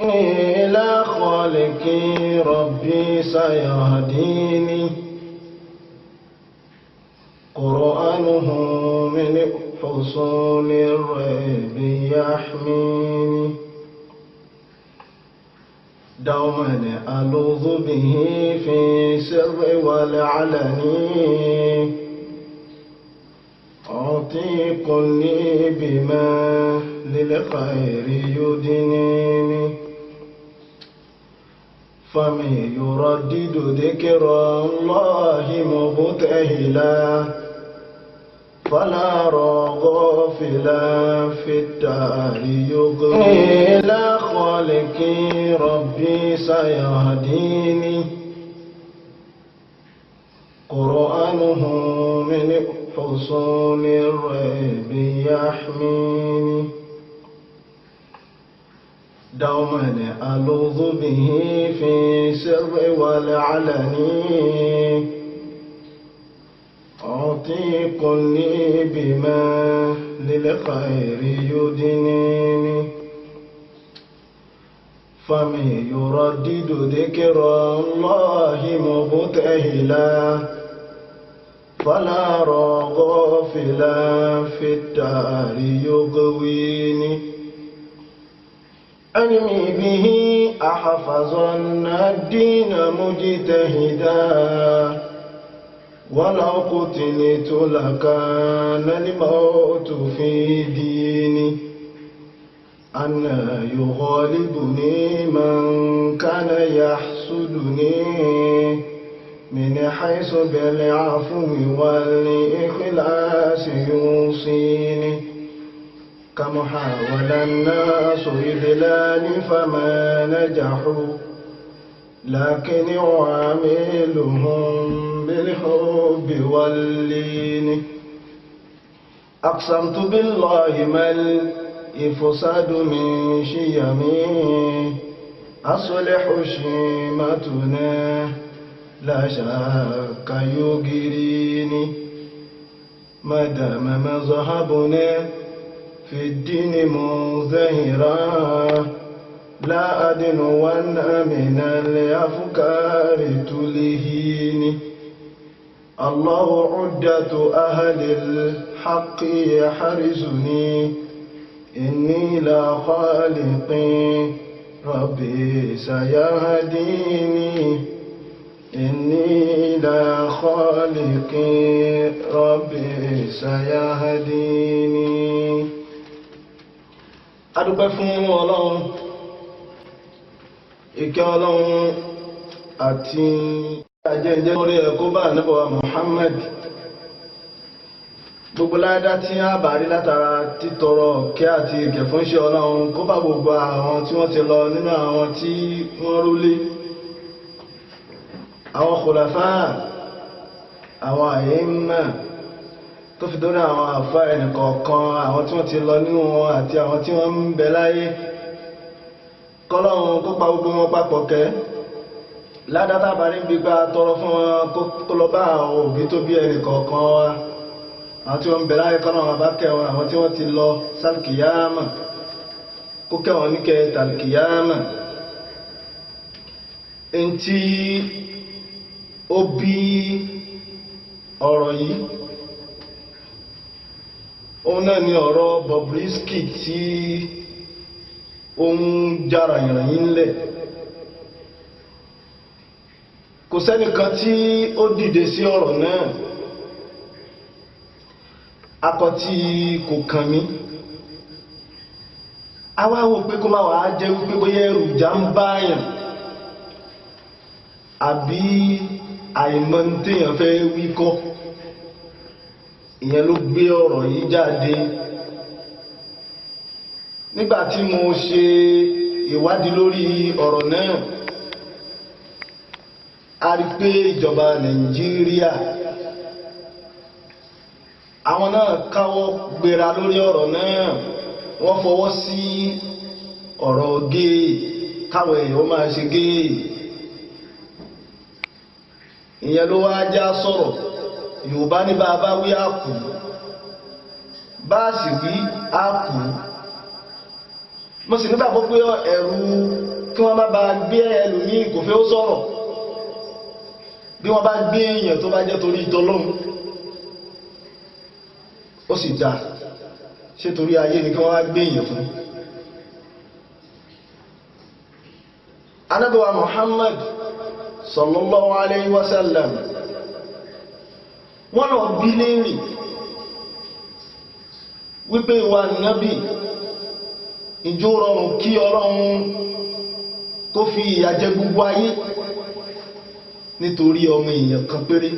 إلى خالقي ربي سيهديني قرآنه من حصول الريب يحميني دوما ألوذ به في سر والعلن عتيق لي بما للخير يدنيني فمن يردد ذكر الله مبتهلا فلا غافلا في الدار يغوي إلى خالقي ربي سيهديني قرآنه من حصول الريب يحميني دوما ألوذ به في سر والعلن عتيق لي بما للخير يدنيني فمن يردد ذكر الله مبتهلا فلا غافلا في الدار يغويني علمي به أحفظن الدين مجتهدا ولو قتلت لكان الموت في ديني أن يغالبني من كان يحسدني من حيث بالعفو والإخلاص يوصيني كم حاول الناس إذلالي فما نجحوا لكن أعاملهم بالحب واللين أقسمت بالله ما الإفساد من شيمي أصلح شيمتنا لا شك يجريني ما دام مذهبنا في الدين مزهرا لا أدنون من الأفكار تلهيني الله عدة أهل الحق يحرسني إني لا خالقي ربي سيهديني إني لا خالقي ربي سيهديني adúpẹ́ fún Ọlọ́run ìkẹ́ Ọlọ́run àti àjẹ́jẹ́ orí ẹ̀kọ́ bá Ànábì wa Muhammad gbogbo ládá tí a bá rí látara títọrọ kẹ́ àti ìkẹ́ fún iṣẹ́ Ọlọ́run kó bá gbogbo àwọn tí wọ́n ti lọ nínú àwọn tí wọ́n rúlé àwọn khulafa àwọn àyímà tó fi dórí àwọn àfá ẹnìkọ̀ọ̀kan àwọn tí wọ́n ti lọ nínú wọn àti àwọn tí wọ́n ń bẹ láyé kọ́lọ́run kó pa gbogbo wọn papọ̀ kẹ́ ládátà bá ní gbígbà tọrọ fún wọn kó lọ bá àwọn òbí tó bí ẹnìkọ̀ọ̀kan wa àwọn tí wọ́n ń bẹ láyé kọ́lọ́run bá kẹ́ wọn àwọn tí wọ́n ti lọ sálkìyámà kó kẹ́ wọn níkẹ́ tàlkìyámà ntí ó bí ọ̀rọ̀ yìí òun náà ni ọ̀rọ̀ Bobrisky tí ó ń jára ìrànyìn ńlẹ̀ kò sẹ́nìkan tí ó dìde sí ọ̀rọ̀ náà akọ tí kò kàn mí àwa wò pé kó má wàá jẹ́ wípé bóyá ẹrù ìjà ń báyàn àbí àìmọ̀ téèyàn fẹ́ wí kọ́ ìyẹn ló gbé ọ̀rọ̀ yìí jáde nígbàtí mo ṣe ìwádìí lórí ọ̀rọ̀ náà a rí pé ìjọba Nàìjíríà àwọn náà káwọ́ gbéra lórí ọ̀rọ̀ náà wọ́n fọwọ́ sí ọ̀rọ̀ géè káwọn èèyàn máa ṣe géè ìyẹn ló wá já sọ̀rọ̀ Yorùbá ní bá a bá wí àkù bá a sì wí àkù mo sì nígbàgbọ́ pé ẹ̀rù kí wọ́n má ba gbé ẹlòmíì kò fẹ́ ó sọ̀rọ̀ bí wọ́n bá gbé èèyàn tó bá jẹ́ torí ìtọ́lọ́run ó sì dá ṣé torí ayé ni kí wọ́n wá gbé èèyàn fún. Ànábì wa Muhammad sallallahu alayhi wa sallam wọ́n lọ bí léèrè wípé ìwà nábì ìjó rọrùn kí Ọlọ́run kó fi ìyà jẹ gbogbo ayé nítorí ọmọ èèyàn kan péré,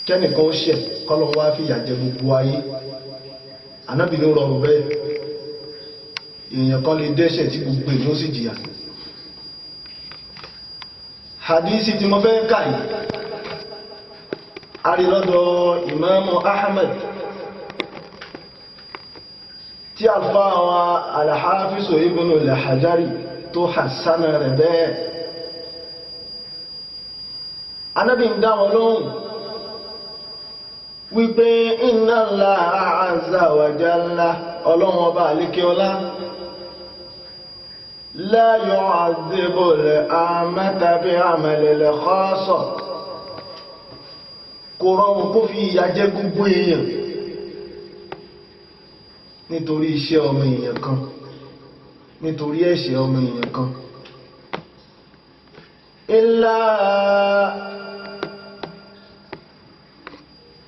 kẹ́nìkan ó ṣẹ̀ kọ́lọ́run wá fi ìyà jẹ gbogbo ayé. Ànábì ló rọrùn bẹ́ẹ̀, èèyàn kan lè dẹ́ṣẹ̀ tí gbogbo èèyàn ó sì jìyà. Hadisi tí mo fẹ́ kà yìí a rí lọ́dọ̀ Imamu Ahmad tí alfa wa al-Hafizu Ibn al-Hajari tó hassana rẹ̀ bẹ́ẹ̀. Ànábì ń dá wọn lóhùn wípé inna Allaha azza wa jalla Ọlọ́run ọba àlékíọlá la yu'adhibu al-amata bi'amali al-khassa, kò rọrùn kó fi ìyà jẹ gbogbo èèyàn nítorí iṣẹ́ ọmọ èèyàn kan, nítorí ẹ̀ṣẹ̀ ọmọ èèyàn kan. Illa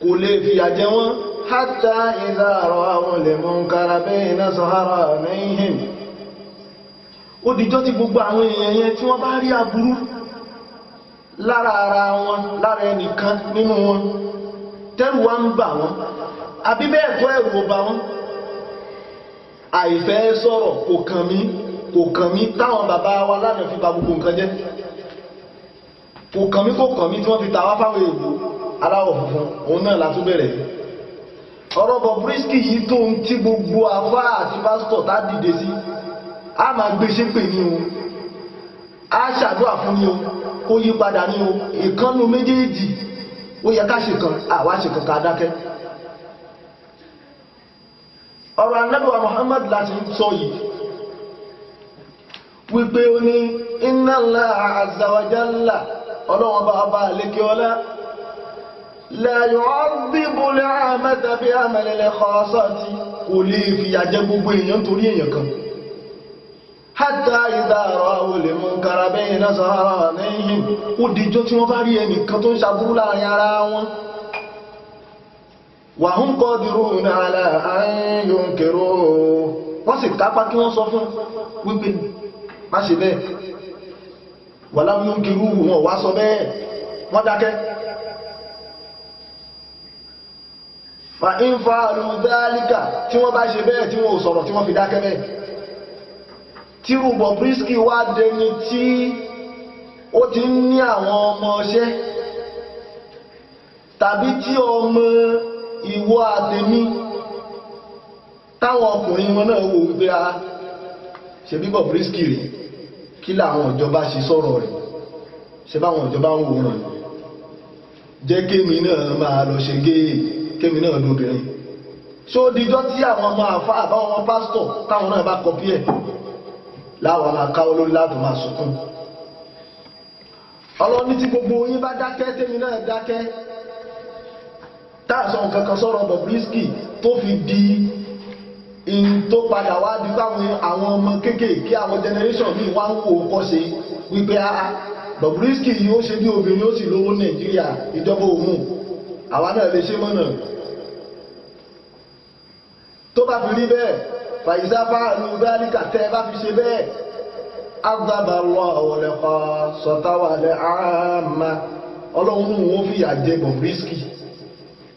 kò lè fi ìyà jẹ wọ́n hatta idha ra'aw al-munkara bayna zahranayhim, ó dìjọ́ tí gbogbo àwọn èèyàn yẹn tí wọ́n bá rí aburú lára ara wọn, lára ẹnìkan nínú wọn, tẹ́rù wá ń bà wọ́n, àbí bẹ́ẹ̀ kọ́ ẹ̀rù ò bà wọ́n. Àìfẹ́ sọ̀rọ̀ kò kàn mí táwọn bàbá wa lánàá fi bà gbogbo nǹkan jẹ́. Kò kàn mí tí wọ́n fi tàwá fáwọn èèbò aláwọ̀ funfun, òun náà látú bẹ̀rẹ̀. Ọ̀rọ̀ Bobrisky yìí tó ń tí gbogbo àfáà àti pásítọ̀ tá dìde sí, a máa gbé ṣépè ní o, a ṣàdúrà fún ní o, kó yí padà ní o, ìkánnú méjèèjì ó yẹ ká ṣe kan, àwa ṣe kan ká dákẹ́. Ọ̀rọ̀ Ànábì wa Muhammad láti sọ yìí wípé ó ní inna Allaha azza wa jalla Ọlọ́run bá àlékíọlá la yu'adhibu al-'amata bi'amali al-khassati, kò lè fìyà jẹ gbogbo èèyàn torí èèyàn kan. Hatta idha ra'aw al-munkara bayna zahranayhim, ó dìjọ́ tí wọ́n bá rí ẹnìkan tó ń ṣàbúrú láàrin ara wọn. Wa hum qadiruna ala an yunkiruhu, wọ́n sì kápá kí wọ́n sọ fún wípé má ṣe bẹ́ẹ̀. Wa lam yunkiruhu, wọn wá sọ bẹ́ẹ̀, wọ́n dákẹ́. Fa in fa'alu dhalika, tí wọ́n bá ṣe bẹ́ẹ̀ tí wọ́n ò sọ̀rọ̀ tí wọ́n fi dákẹ́ bẹ́ẹ̀. Tírú Bobrisky wá dẹni tí ó ti ń ní àwọn ọmọ ọṣẹ́, tàbí tí ọmọ ìwọ àtẹ̀mí táwọn ọkùnrin wọn náà wò wípé a ṣe bí Bobrisky rẹ̀, kí làwọn ìjọba ṣe sọ̀rọ̀ rẹ̀, ṣe báwọn ìjọba ń wò ràn, jẹ́ kémi náà máa lọ ṣe géè, kémi náà lóbìnrin. Ṣó díjọ́ tí àwọn ọmọ àfáà àbáwọn ọmọ pásítọ̀ táwọn náà bá kọpí ẹ̀ láwọn máa káwọ́ lórí láti máa sunkún. Ọlọ́run ní tí gbogbo yín bá dákẹ́ tèmi náà dákẹ́, táàsọ nǹkan kan sọ̀rọ̀ Bobrisky tó fi di in tó padà wá di báwọn àwọn ọmọ kéékèèké àwọn generation míì wá ń wò ó kọ́ ṣe wípé Bobrisky yìí ó ṣe bí obìnrin ó sì lówó Nàìjíríà, ìjọba òun àwa náà lè ṣe mọ́nà. Tó bá fi rí bẹ́ẹ̀, fàyíṣà fáàlù dhalika, tẹ́ bá fi ṣe bẹ́ẹ̀, azaba Allahu al-khassata wal-'amma, Ọlọ́run òun fìyà jẹ Bobrisky,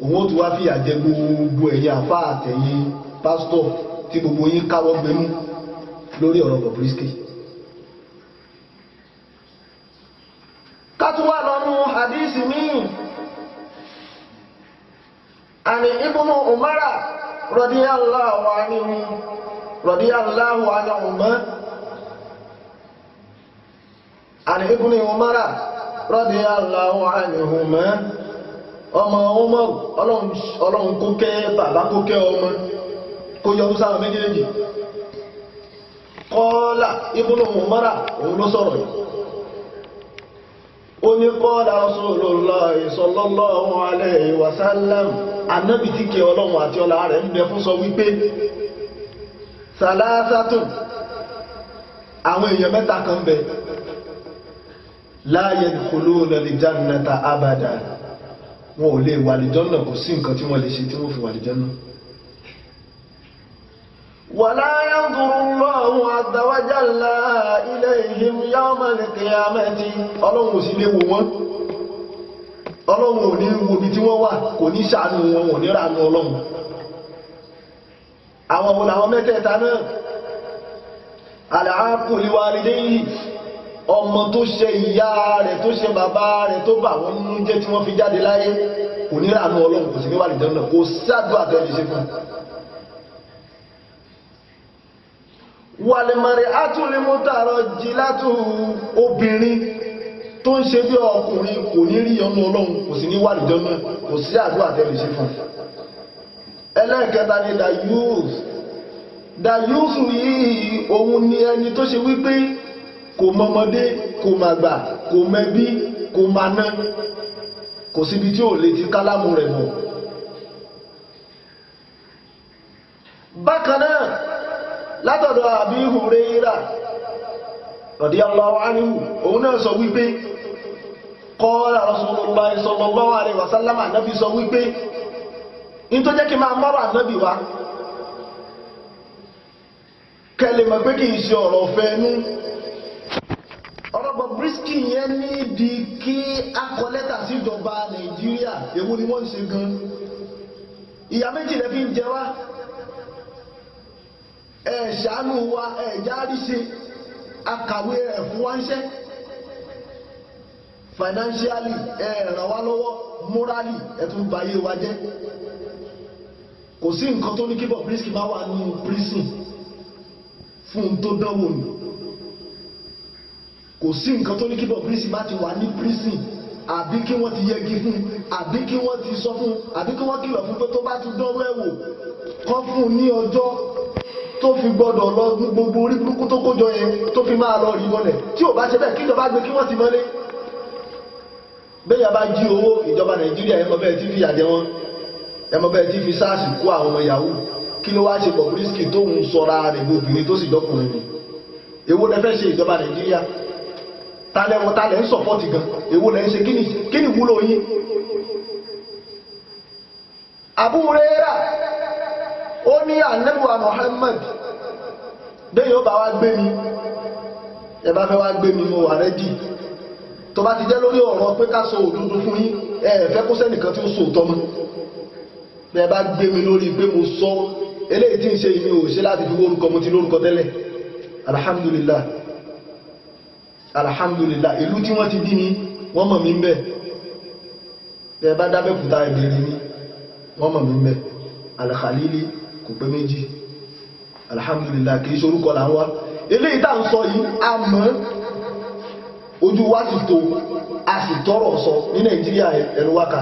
òun tó wá fìyà jẹ gbogbo ẹ̀yin àfáà àtẹ̀yin pásítọ̀ tí gbogbo yín káwọ́ gbẹmú lórí ọ̀rọ̀ Bobrisky. Kátúwà lọ́nú hadisi míì, àni Ibn Umar radiyallahu anhuma, àni Ibn Umar radiyallahu anhuma, ọmọ Umar, Ọlọ́run kó kẹ́ bàbá kó kẹ́ ọmọ, kó yọrù sáwọn méjèèjì. Qala Ibnu Umar òun ló sọ̀rọ̀ yìí. Ó ní qala Rasulullahi sallallahu alayhi wa sallam, Ànábì tí kí Ọlọ́run àti ọlá rẹ̀ ń bẹ fún sọ wípé salasatun, àwọn èèyàn mẹ́ta kan bẹ la yadkhuluna al-jannata abada, wọn ò lè wà àlìjánnà, kò sí nǹkan tí wọ́n lè ṣe tí wọ́n fi wà àlìjánnà. Wala yanzuru Allahu azza wa jalla ilayhim yawma al-qiyamati, Ọlọ́run ò sí lè wò wọ́n, Ọlọ́run ò ní wo bí tí wọ́n wà, kò ní ṣàánú wọn, ò ní ràánú Ọlọ́run. Àwọn wo làwọn mẹ́tẹ̀ẹ̀ta náà? Al-aqu li walidayhi, ọmọ tó ṣe ìyá rẹ̀ tó ṣe bàbá rẹ̀ tó bà wọ́n nínú jẹ́ tí wọ́n fi jáde láyé, kò ní ràánú Ọlọ́run, kò sí ní wà àlìjánnà, kò sádùn àtẹ́lẹ̀ ṣe fún. Wal-mar'atu al-mutarajjilatu, obìnrin tó ń ṣe bí ọkùnrin kò ní rí ọ̀nà Ọlọ́run, kò sí ní wà àlìjánnà, kò sí àdúrà àtẹ́lẹ̀ ṣe fún. Ẹlẹ́ẹ̀kẹta ni dayúùsù yìí, òun ni ẹni tó ṣe wípé kò mọmọdé, kò màgbà, kò mẹbí, kò maná, kò síbi tí ò lè ti kálámù rẹ̀ bọ̀. Bákan náà látọ̀dọ̀ Abi Hurairah radiyallahu anhu, òun náà sọ wípé qala Rasulullah sallallahu alaihi wasallam, Ànábì sọ wípé in tó jẹ́ kí máa mọ́rọ̀ Ànábì wá kẹlẹ̀ mọ̀ pé kì í ṣe ọ̀rọ̀ fẹ́nu. Ọ̀rọ̀ Bobrisky yẹn ní di kí akọ lẹ́tà sí ìjọba Nàìjíríà, èwo ni wọ́n ń ṣe gan. Ìyà méjì lẹ́ fi ń jẹ wá, ẹ ṣàánú wa, ẹ járí ṣe, akàwé ẹ̀ fún wa ń ṣẹ́ financially, ẹ ràn wá lọ́wọ́ morally, ẹ tún bà ayé wa jẹ́. Kò sí nǹkan tó ní kí Bobrisky máa wà nínú prison fún tó dánwò ní. Kò sí nǹkan tó ní kí Bobrisky bá ti wà ní prison, àbí kí wọ́n ti yẹgi fún, àbí kí wọ́n ti sọ fún, àbí kí wọ́n kìlọ̀ fún pé tó bá ti dánwò ẹ̀wò kọ́ fún ní ọjọ́ tó fi gbọ́dọ̀ lọ gbogbo orí burúkú tó kójọ yẹn tó fi máa lọ rí mọ́lẹ̀. Tí ò bá ṣe bẹ́ẹ̀, kí ìjọba gbé kí wọ́n ti mọ́lé. Bẹ́yà bá jí owó ìjọba Nàìjíríà, ẹmọ bẹ́ẹ̀ tí fi yà jẹ wọn, ẹmọ bẹ́ẹ̀ tí fi SARS kó àwọn ọmọ yahoo. Kí ló wá ṣe Bobrisky tó ń sọra rẹ̀ obìnrin tó sì dọ́kùnrin ni? Èwo lẹ fẹ́ ṣe ìjọba Nàìjíríà? Tálẹ̀ ń sọ̀pọ̀tì gan, èwo lẹ ń ṣe, kí ni wúlò yín? Abu Hurairah ó ní Ànábì wa Muhammad, bẹ́ẹ̀ yóò bá wá gbé mi, ẹ bá fẹ́ wá gbé mi, mo wà rẹ́dì. Tó bá ti jẹ́ lórí ọ̀rọ̀ pé ká sọ òdodo fún yín, ẹ fẹ́ kó sẹ́nìkan tí ó sọ òótọ́ mọ́. Bẹ́ẹ̀ bá gbé mi lórí pé mo sọ eléyìí tí ń ṣe ìmí ò ṣe láti fi wórúkọ, mo ti lórúkọ tẹ́lẹ̀. Alhamdulillah, alhamdulillah, ìlú tí wọ́n ti bí mi wọ́n mọ̀ mí ń bẹ̀. Bẹ́ẹ̀ bá dábẹ́kúta ìbéèrè mi, wọ́n mọ̀ mí ń bẹ̀. Al-Khalili kò pé méjì. Alhamdulillah, kìí ṣe orúkọ là ń wá. Eléyìí tá ń sọ yìí, a mọ̀, ojú wa ti tó, a sì tọrọ sọ ní Nàìjíríà ẹnu wákà.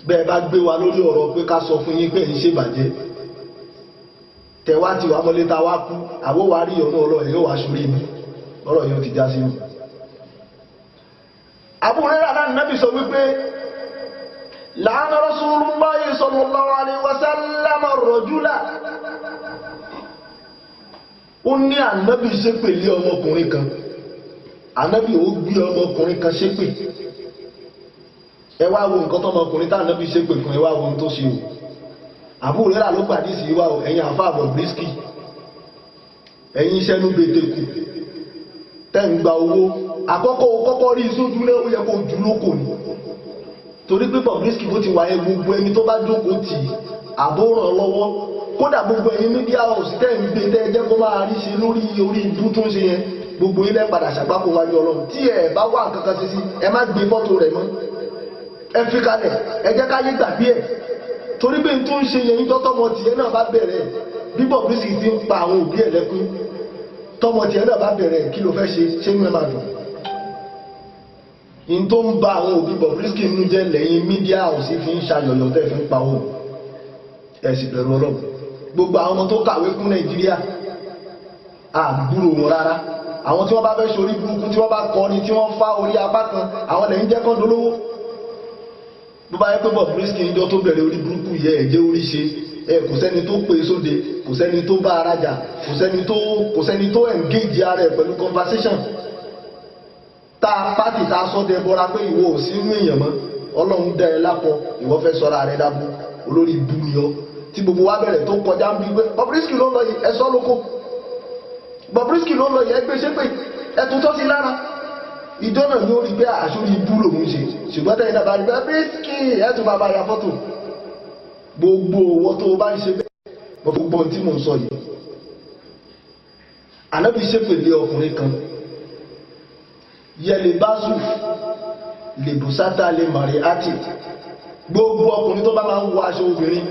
Bẹ́ẹ̀ bá gbé wa lórí ọ̀rọ̀ pé ká sọ fún yín pé ń ṣe bàjẹ́, tẹ̀wá ti wà mọ́lé ta wá kú, àwọ́ wa rí ọ̀nà ọlọ́run yóò wá ṣorí mi, ọ̀rọ̀ yóò ti já sí mi. Abu Hurairah náà Nábì sọ wípé la'ana Rasulullahi sallallahu alaihi wasallam ar-rajula, ó ní Ànábì ṣépè lé ọmọkùnrin kan, Ànábì ó gbé ọmọkùnrin kan ṣépè. Ẹ wá wo nǹkan tọ́mọkùnrin tá Ànábì ṣépè fún, ẹ wá wo ohun tó ṣe o. Abu Hurairah ló gbàdí sí wá o, ẹ̀yin àfáà Bobrisky, ẹ̀yin iṣẹ́ ló gbé tẹ́kù tẹ́ ń gba owó, àkọ́kọ́ rí sójú náà ó yẹ kó jù lókò ní. Torí pé Bobrisky bó ti wáyé, gbogbo ẹni tó bá jókòó tì àbó ràn lọ́wọ́, kódà gbogbo ẹ̀yin mídíà ọ̀sì tẹ́ ń gbé tẹ́ jẹ́ kó máa rí ṣe lórí orí ìbú tó ń ṣe yẹn, gbogbo ilẹ̀ padà ṣàgbákò wájú Ọlọ́run. Tí ẹ bá wà nǹkan kan ṣe sí, ẹ má gbé fọ́tò rẹ̀ mọ́, ẹ fi kalẹ̀, ẹ jẹ́ káyé gbàgbé ẹ̀. Torí pé tó ń ṣe yẹn ní tọ́tọ́mọ tìyẹn náà bá bẹ̀rẹ̀, bí Bobrisky ti ń pa àwọn òbí ẹ̀ lẹ́kún, tọ́mọ tìyẹn náà bá bẹ̀rẹ̀, kí ló fẹ́ ṣe inú ẹ máa dùn? In tó ń ba àwọn òbí Bobrisky nínú jẹ́ lẹ́yìn mídíà òsì fi ń ṣayọ̀yọ̀ tẹ́ fi ń pa owó. ẹ sì bẹ̀rù Ọlọ́run. Gbogbo àwọn ọmọ tó kàwé fún Nàìjíríà àgbúrò wọn rárá. Àwọn tí wọ́n bá fẹ́ ṣorí burúkú, tí wọ́n bá kọrin, tí wọ́n fá orí apá kan, àwọn lẹ́yìn jẹ́ kán dolówó. Bó bá yẹ pé Bobrisky níjọ́ tó bẹ̀rẹ̀ orí burúkú yẹ ẹ̀jẹ̀ orí ṣe, kò sẹ́ni tó pè sóde, kò sẹ́ni tó bá ara jà, kò sẹ́ni tó engage ara ẹ̀ pẹ̀lú conversation. Tá a pàtì tá a sọ dẹ bọ́ra pé ìwọ ò sí inú èèyàn mọ́, Ọlọ́run dá ẹ lápọ, ìwọ fẹ́ sọ́ra rẹ dábú, olórí ibú ni ọ. Tí gbogbo wa bẹ̀rẹ̀ tó kọjá ń bí pé Bobrisky ló ń lọ yìí, ẹ sọ́ lóko. Bobrisky ló ń lọ yìí, ẹ gbé ṣépè, ẹ tún tọ́ sí lára. Ìjọ náà ni ó rí pé àṣírí ibú lòun ṣe, ṣùgbọ́n tẹ́yìn náà bá rí Bobrisky ẹ̀ tún bá bá ya fọ́tò. Gbogbo owó tó bá ń ṣe bẹ́ẹ̀, gbogbo tí mò ń sọ yìí. Ànábì ṣépèlé ọkùnrin kan, yẹlẹ báṣù lè bùsátà lè màrí àti gbogbo ọkùnrin tó bá máa ń wọ aṣọ obìnrin,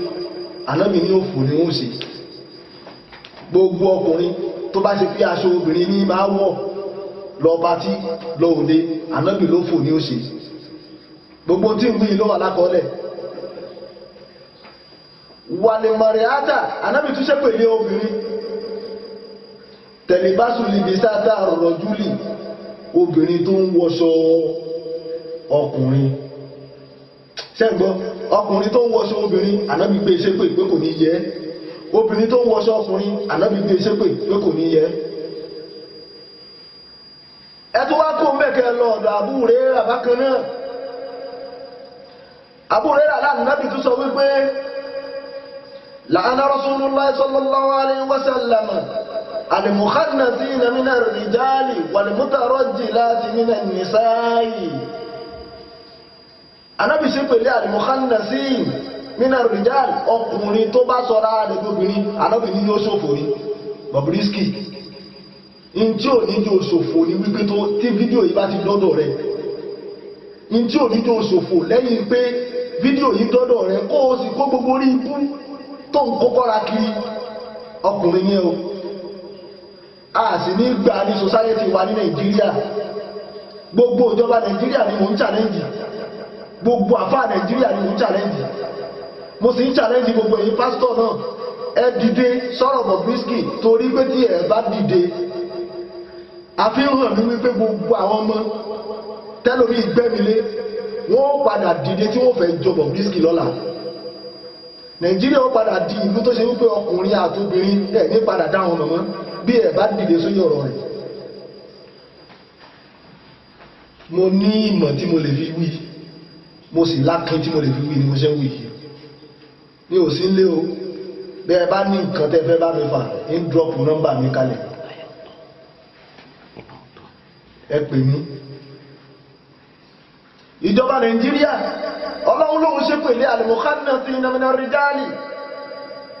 Ànábì ní òfò ni wọ́n ṣe. Gbogbo ọkùnrin tó bá ṣe fi aṣọ obìnrin ní máa wọ̀ lọ pátí lọ òde, Ànábì ló fò ní ó ṣe. Gbogbo tí ń wí ló wà lákọọ́lẹ̀. Wàlẹ̀ màrí àtà, Ànábì tún ṣépèlé obìnrin, tẹ̀lé báṣù lè bùsátà rọ̀rọ̀ júlì, obìnrin tó ń wọṣọ ọkùnrin. Ṣẹ́gbọ́n, ọkùnrin tó ń wọṣọ obìnrin, Ànábì gbé ṣépè pé kò ní yẹ. Obìnrin tó ń wọṣọ ọkùnrin, Ànábì gbé ṣépè pé kò ní yẹ. Ẹ tó wá kó mẹ́kẹ́ lọ ọ̀dọ̀ Abu Hurairah bákan náà. Abu Hurairah Ànábì tún sọ wípé la'ana Rasulullah sallallahu alaihi wasallam al-mukhannathina min ar-rijali wal-mutarajjilati min an-nisa'i. Ànábì ṣépèlé al-mukhannathina min ar-rijali, ọkùnrin tó bá sọra rẹ̀ lóbìnrin, Ànábì ní yóò ṣòfò ní. Bobrisky in tí ò ní jò ṣòfò ní wípé tó tí fídíò yìí bá ti dọ́dọ̀ rẹ̀, in tí ò ní jò ṣòfò lẹ́yìn pé fídíò yìí dọ́dọ̀ rẹ̀ kó o sì kó gbogbo orí ibú tó ń kókọ́ra kiri, ọkùnrin ní o. A sì ní gbà ní society wa ní Nàìjíríà. Gbogbo ìjọba Nàìjíríà ni mò ń challenge, gbogbo àfáà Nàìjíríà ni mò ń challenge. Mo sì ń challenge gbogbo èyí pásítọ̀ náà, ẹ dìde sọ̀rọ̀ Bobrisky, torí pé tí ẹ bá dìde àfihàn ní wípé gbogbo àwọn ọmọ tẹ́lórí ìgbẹ́milé wọ́n padà dìde tí wọ́n fẹ́ jọ Bobrisky lọ́la. Nàìjíríà ó padà di ìlú tó ṣe wípé ọkùnrin àtobìnrin ẹ̀ ní padà dáhùn mọ̀mọ́ bí ẹ̀ bá dìde sórí ọ̀rọ̀ rẹ̀. Mo ní ìmọ̀ tí mo lè fi wí, mo sì lákin tí mo lè fi wí ni mo ṣe ń wí yìí. Mi ò sí nlé o, bẹ́ẹ̀ bá ní nǹkan tẹ́ fẹ́ bá mi fà ń drop nọ́mbà mi kalẹ̀, ẹ pè mí. Ìjọba Nàìjíríà, Ọlọ́run lóhun ṣépèlé al-mukhannathina min ar-rijali,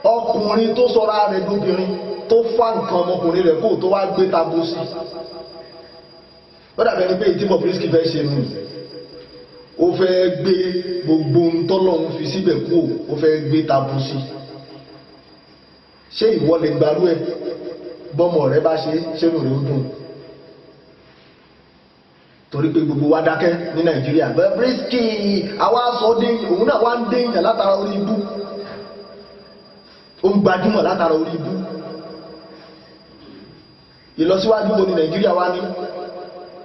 ọkùnrin tó sọra rẹ̀ lóbìnrin, tó fá nǹkan ọmọkùnrin rẹ̀ kó tó wá gbé tabu sí. Ó dàbẹ̀ ní pé ìtí Bobrisky fẹ́ ṣe nù, ó fẹ́ gbé gbogbo ntọ́lọ́run fi síbẹ̀ kú, ó fẹ́ gbé tabu sí. Ṣé ìwọ lè gbarú ẹ̀ bọ́mọ rẹ bá ṣe ṣénú rẹ̀ ó dùn? Torí pé gbogbo wa dákẹ́ ní Nàìjíríà. Bobrisky àwa sọ dé, òun náà wá ń dé èèyàn látara orí ibú, ó ń gbajúmọ̀ látara orí ibú. Ìlọsíwájú wo ni Nàìjíríà wá ní?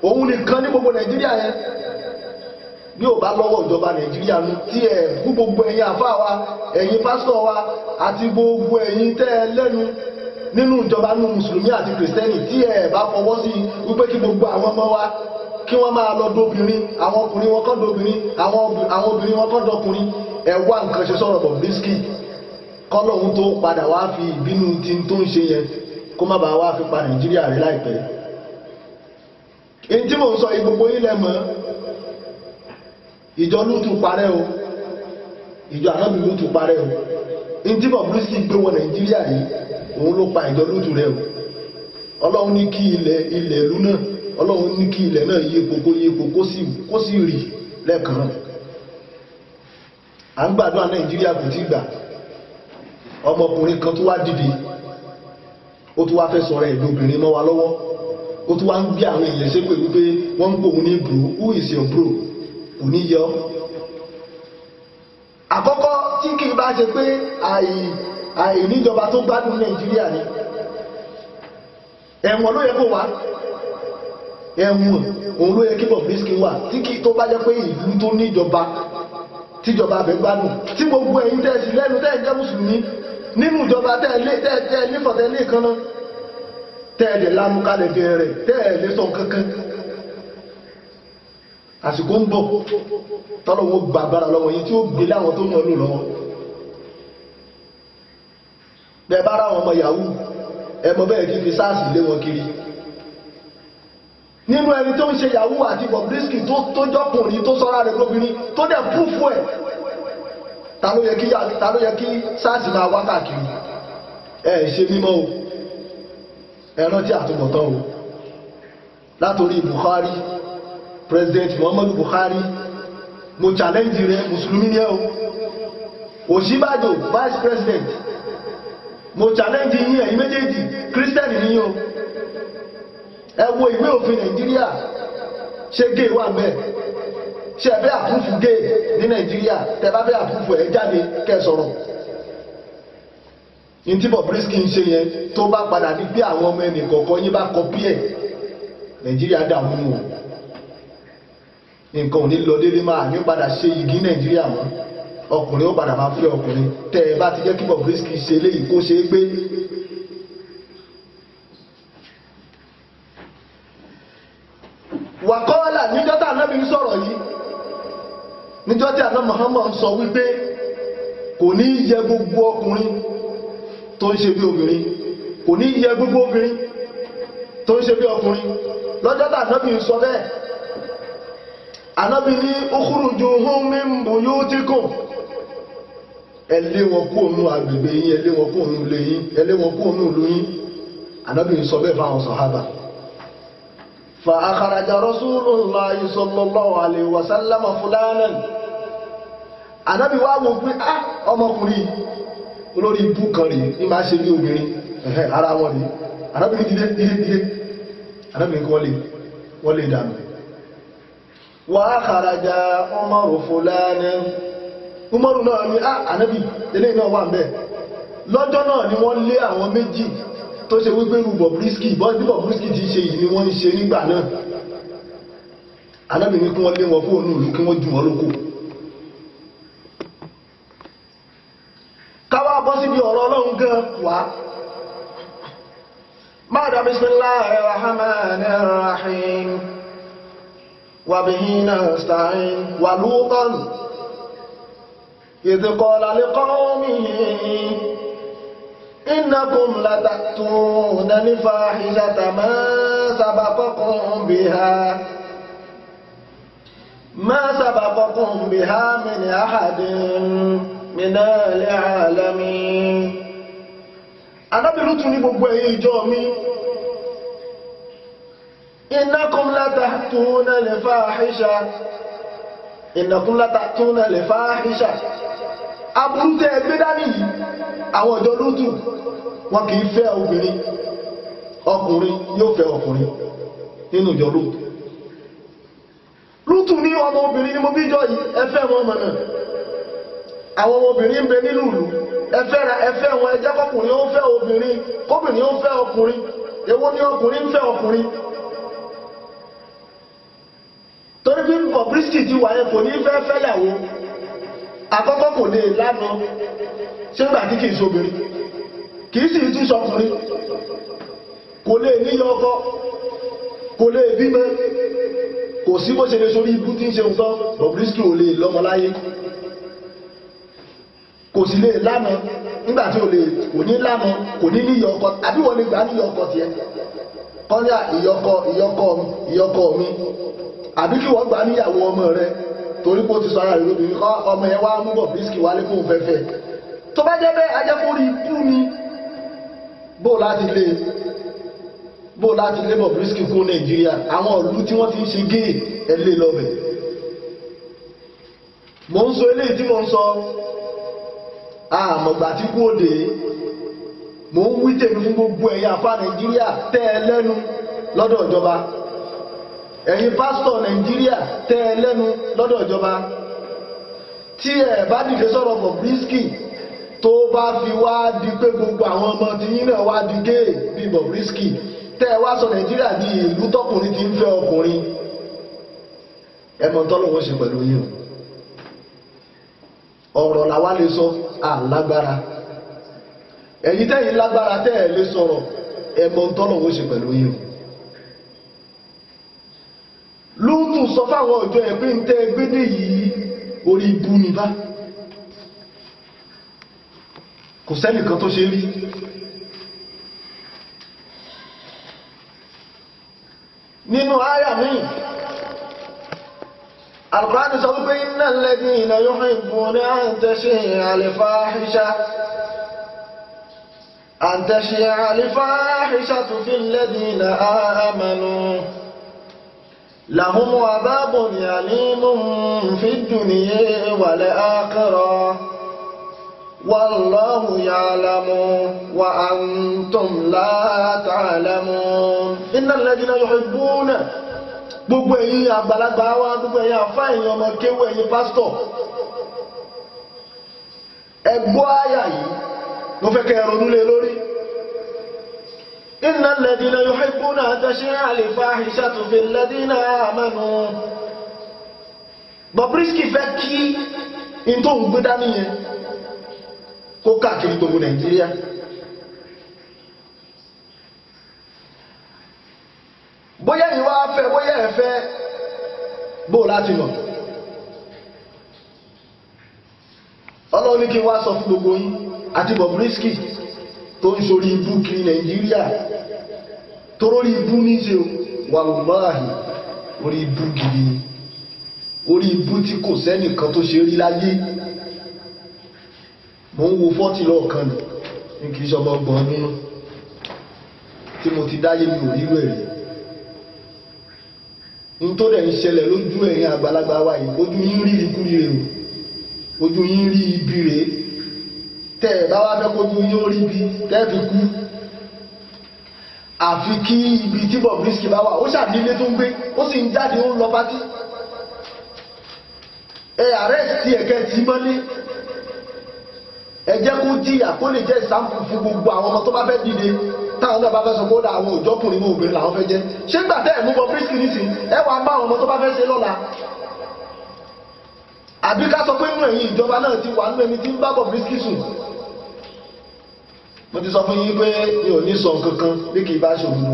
Òun nìkan ní gbogbo Nàìjíríà yẹn. Bí ò bá lọ́wọ́ ìjọba Nàìjíríà ní tí ẹ̀ fún gbogbo ẹ̀yin àfáà wa, ẹ̀yin pásítọ̀ wa àti gbogbo ẹ̀yin tẹ́ ẹ lẹ́nu nínú ìjọba nínú Mùsùlùmí àti Kìrìsìtẹ́nì, tí ẹ̀ bá fọwọ́ sí wípé kí gbogbo àwọn ọmọ wa kí wọ́n máa lọ dóbìnrin, àwọn ọkùnrin wọn kọ́ dóbìnrin, àwọn obìnrin wọn kọ́ dọkùnrin, ẹ wá nǹkan ṣe sọ̀rọ̀ Bobrisky kọ́lọ́hún tó padà wá fi ìbínú tí tó ń ṣe yẹn kó má bàa wá fi pa Nàìjíríà rẹ̀ láìpẹ́. Èyí tí mò ń sọ yìí gbogbo yín lẹ mọ̀, ìjọ Lútù parẹ́ o, ìjọ Ànábì Lútù parẹ́ o. Èyí tí Bobrisky gbé wọ Nàìjíríà yìí, òun ló pa ìjọ Lútù rẹ̀ o. Ọlọ́run ní kí ilẹ̀ ìlú náà, Ọlọ́run ní kí ilẹ̀ náà yípo kó sì rì lẹ́ẹ̀kan náà. À ń gbàdúrà Nàìjíríà kò tí gbà. Ọmọkùnrin kan tó wá dìde, ó tó wá fẹ́ sọ̀rọ̀ ẹ̀dọ́bìnrin mọ́ wa lọ́wọ́, ó tó wá ń gbé àwọn èèyàn ṣépè wípé wọ́n ń gbóhun ní bro, who is your bro? Kò ní yọ. Àkọ́kọ́ tí kì í bá ṣe pé àìníjọba tó gbádùn Nàìjíríà ni ẹ̀wọ̀n ló yẹ kó wá ẹ̀wọ̀n òun ló yẹ kí Bobrisky wà tí kì í tó bá jẹ́ pé ìlú tó níjọba tíjọba fẹ́ gbádùn tí gbogbo ẹ̀yin tẹ́ẹ̀sì lẹ́nu tẹ́ẹ̀ jẹ́ mùsùlùmí nínú ìjọba tẹ́ẹ̀lé kan náà tẹ́ẹ̀lẹ̀ lámúkálẹ̀ dé rẹ̀ tẹ́ẹ̀lẹ̀ sọ kankan àsìkò ń bọ̀ tọ́lọ́wọ́ gbàgbára lọ́wọ́ yìí tí ó gbé láwọn tó mọ̀ lò lọ́wọ́ bẹ́ẹ̀ bá ráwọn ọmọ yahoo ẹmọ bẹ́ẹ̀ kí fi sáàsì lé wọn kiri nínú ẹni tó ń ṣe yahoo àti Bobrisky tó jọkùnrin tó sọ́ra rẹ̀ lóbìnrin tó dẹ̀ púfù ẹ̀ ta ló yẹ kí sáàsì máa wá káàkiri ẹ̀ ṣe mímọ́ o ẹ̀rọ tí àtúbọ̀tán o látorí Buhari President Muhammadu Buhari mo challenge rẹ̀ mùsùlùmí ni ẹ́ o Ọ̀ṣínbàjò Vice President mo challenge yín ẹ̀yin méjèèjì Christian ni yín o ẹ wo ìwé òfin Nàìjíríà ṣé gay wà bẹ́ẹ̀ ṣé ẹ fẹ́ àpúfù gay ní Nàìjíríà tẹ bá fẹ́ àpúfù ẹ jáde kẹ́ sọ̀rọ̀ ní tí Bobrisky ń ṣe yẹn tó bá padà ní pé àwọn ọmọ ẹnì kọ̀ọ̀kan yín bá kọpí ẹ̀ Nàìjíríà dààmú nù o nǹkan ò ní lọ déédéé máa ní padà ṣe igi Nàìjíríà mọ́ ọkùnrin ó padà máa fẹ́ ọkùnrin tẹ́ ẹ bá ti jẹ́ kí Bobrisky ṣe léyìí kó ṣe é gbé. wàkọ́ọ́là níjọ́ tí ànábì ń sọ̀rọ̀ yìí níjọ́ tí àná Muhammad sọ wípé kò ní yẹ gbogbo ọkùnrin tó ń ṣe bí obìnrin kò ní yẹ gbogbo obìnrin tó ń ṣe bí ọkùnrin lọ́jọ́ tí ànábì ń sọ bẹ́ẹ̀ ànábì ní ukhrujuhum min buyutikum ẹ lé wọn kúrò nínú agbègbè yín ẹ lé wọn kúrò nínú ilé yín ẹ lé wọn kúrò nínú ìlú yín ànábì ń sọ bẹ́ẹ̀ fáwọn sàhábà. fa akhraja rasulullahi sallallahu alaihi wasallam fulanan ànábì wá wò pé ọmọkùnrin olórí ibú kan rèé ní máa ṣe bí obìnrin ara wọn rèé ànábì ní dídé ànábì ní kí wọ́n lè dànù. wa akhraja Umaru fulanan Umaru náà ní ànábì ilé náà wà ńbẹ̀ lọ́jọ́ náà ni wọ́n lé àwọn méjì tó ṣe wípé rú Bobrisky bí Bobrisky ti ṣe yìí ni wọ́n ń ṣe nígbà náà ànábì ní kí wọ́n lé wọn kúrò ní ìlú kí wọ́n jù wọ́n lóko. káwá bọ́ síbi ọ̀rọ̀ Ọlọ́run gan wá máa bismillahir rahmanir rahim wa bihi nasta'in wa Lutan إذ قال لقومه إنكم لتأتون الفاحشة ما سبقكم بها من أحد من العالمين Ànábì Lútù ní gbogbo ẹ̀yin ìjọ mi إنكم لتأتون الفاحشة aburú tẹ́ ẹ gbé dání yìí àwọn ọ̀dọ́ Lútù wọn kì í fẹ́ obìnrin ọkùnrin yóò fẹ́ ọkùnrin nínú ìjọ Lútù. Lútù ní ọmọ obìnrin ni mo bí jọ yìí ẹ fẹ́ wọn mọ̀nà àwọn ọmọbìnrin ń bẹ nínú ìlú ẹ fẹ́ wọn ẹ jẹ́ kọkùnrin ó fẹ́ obìnrin kóbìnrin ó fẹ́ ọkùnrin èwo ni ọkùnrin ń fẹ́ ọkùnrin. torí bí Bobrisky ti wà yẹn kò ní fẹ́ fẹ́yàwó àkọ́kọ́ kò lè lánàá ṣé ń gbà tí kìí ṣobìnrin kìí sì tún ṣọkùnrin kò lè níyọ ọkọ kò lè bímọ kò sí bó ṣe lè sórí ibú tí ń ṣe nǹkan Bobrisky ò lè lọ́mọ láyé kò sì lè lánàá nígbàtí kò ní lánàá kò ní níyọ ọkọ àbí wọ́n lè gbà níyọ ọkọ tiẹ̀ kọ́nyà ìyọkọ mi àbí kí wọ́n gbà níyàwó ọmọ rẹ̀ torí pé ó ti sọ ara rẹ̀ lóbìnrin kọ́ ọmọ yẹn wá mú Bobrisky wálé fún fẹ́fẹ́ tó bá jẹ́ bẹ́ẹ̀ ajẹ́kórí ikú ni bó láti lé Bobrisky kún Nàìjíríà àwọn ìlú tí wọ́n ti ń ṣe géè ẹlẹ́ lọ́bẹ̀. mo ń sọ eléyìí tí mo ń sọ àmọ̀gbà tí kú òde mo ń wí tèmi fún gbogbo ẹ̀yin àfáà Nàìjíríà tẹ́ ẹ lẹ́nu lọ́dọ̀ ìjọba ẹ̀yin pásítọ̀ Nàìjíríà tẹ́ ẹ lẹ́nu lọ́dọ̀ ìjọba tí ẹ bá dìde sọ̀rọ̀ Bobrisky tó bá fi wá di pé gbogbo àwọn ọmọ tí yín náà wá di gay bí Bobrisky tẹ́ ẹ wá sọ Nàìjíríà di ìlú tọkùnrin tí ń fẹ́ ọkùnrin ẹmọ tọ́lọ́wọ́ ṣe pẹ̀lú yín ọ̀rọ̀ làwa lè sọ àlágbára ẹ̀yin tẹ́yin lágbára tẹ́ ẹ lè sọ̀rọ̀ ẹmọ tọ́lọ́wọ́ ṣe pẹ̀lú yín Lútù sọ fáwọn ọjọ́ ẹ̀ pé ń tẹ́ gbédè yìí orí ibú ni bá kò sẹ́nìkan tó ṣe rí nínú àyà míì Al-Qur'an sọ wípé innal ladhina yuhibbuna an tashi'a al-fahishatu fil ladhina amanu lahum 'adhabun alimun fid dunya wal akhirah wallahu ya'lamu wa antum la ta'lamun innal ladhina yuhibbuna gbogbo ẹ̀yin àgbàlagbà wa gbogbo ẹ̀yin àfá ẹ̀yin ọmọ kéwú ẹ̀yin pásítọ̀ ẹ gbọ́ àyà yìí mo fẹ́ kẹ́ ronú lé lórí innal ladhina yuhibbuna an tashi'a al-fahishatu fil ladhina amanu Bobrisky fẹ́ kí in tó ń gbé dání yẹn kó káàkiri gbogbo Nàìjíríà bóyá ìwà afẹ́ bóyá ẹ̀fẹ́ bó láti mọ̀ Ọlọ́run ní kí wá sọ fún gbogbo yín àti Bobrisky tó ń sórí ibú kiri Nàìjíríà tó rórí ibú ní ṣe wàlúwàhì orí ibú gidi orí ibú tí kò sẹ́nìkan tó ṣe rí láyé mo ń wo 40 lọ́ọ̀kan ní kìí ṣọmọ ọgbọ̀n nínú tí mo ti dáyé mi ò rírò ẹ̀rí ní tó dẹ̀ ń ṣẹlẹ̀ lójú ẹ̀yin àgbàlagbà wa yìí ojú yín rí ikú rẹ̀ o ojú yín rí ibi rẹ̀ tẹ́ ẹ̀ bá wá fẹ́ kójú yín ó rí ibi tẹ́ fi kú àfi kí ibi tí Bobrisky bá wà ó ṣàdílé tó ń gbé ó sì ń jáde ó ń lọ pátí arrest tí ẹ̀kẹ́ tí mọ́lé ẹ jẹ́ kó jìyà kó lè jẹ́ ìsáǹpù fún gbogbo àwọn ọmọ tó bá fẹ́ dìde táwọn náà bá fẹ́ sọ kó dá àwọn òjọ́kùnrin mọ́ obìnrin làwọn fẹ́ jẹ́ ṣé gbà tẹ́ ẹ̀ mú Bobrisky nísìn ẹ wà bá àwọn ọmọ tó bá fẹ́ ṣe lọ́la àbí ká sọ pé inú ẹ̀yìn ìjọba náà ti wà nínú ẹni tí ń bá Bobrisky sùn mo ti sọ fún yín pé mi ò ní sọ nǹkankan bí kì í bá ṣòdodo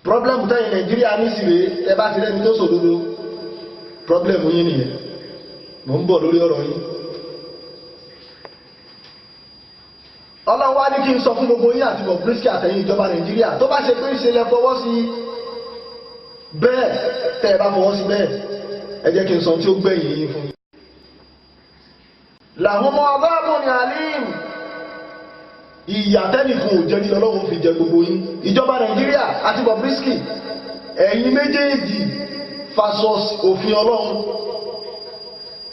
pọ́blẹ́mù tẹ́yìn Nàìjíríà ní sí rèé ẹ bá ti rẹ́ni tó ṣòdodo pọ́blẹ́mù yín nìyẹn mo ń bọ̀ lórí ọ̀rọ̀ yín Ọlọ́run wá ní kí n sọ fún gbogbo yín àti Bobrisky àtẹ̀yìn ìjọba Nàìjíríà tó bá ṣe pé ń ṣe lẹ fọwọ́ sí bẹ́ẹ̀ tẹ́ ẹ bá fọwọ́ sí bẹ́ẹ̀ ẹ jẹ́ kí n sọ tí ó gbẹ̀yìn yín fún yín. lahum adhabun alim ìyà tẹ́nìkan ò jẹ́ ní Ọlọ́run fi jẹ gbogbo yín ìjọba Nàìjíríà àti Bobrisky ẹ̀yin méjèèjì fasos òfin Ọlọ́run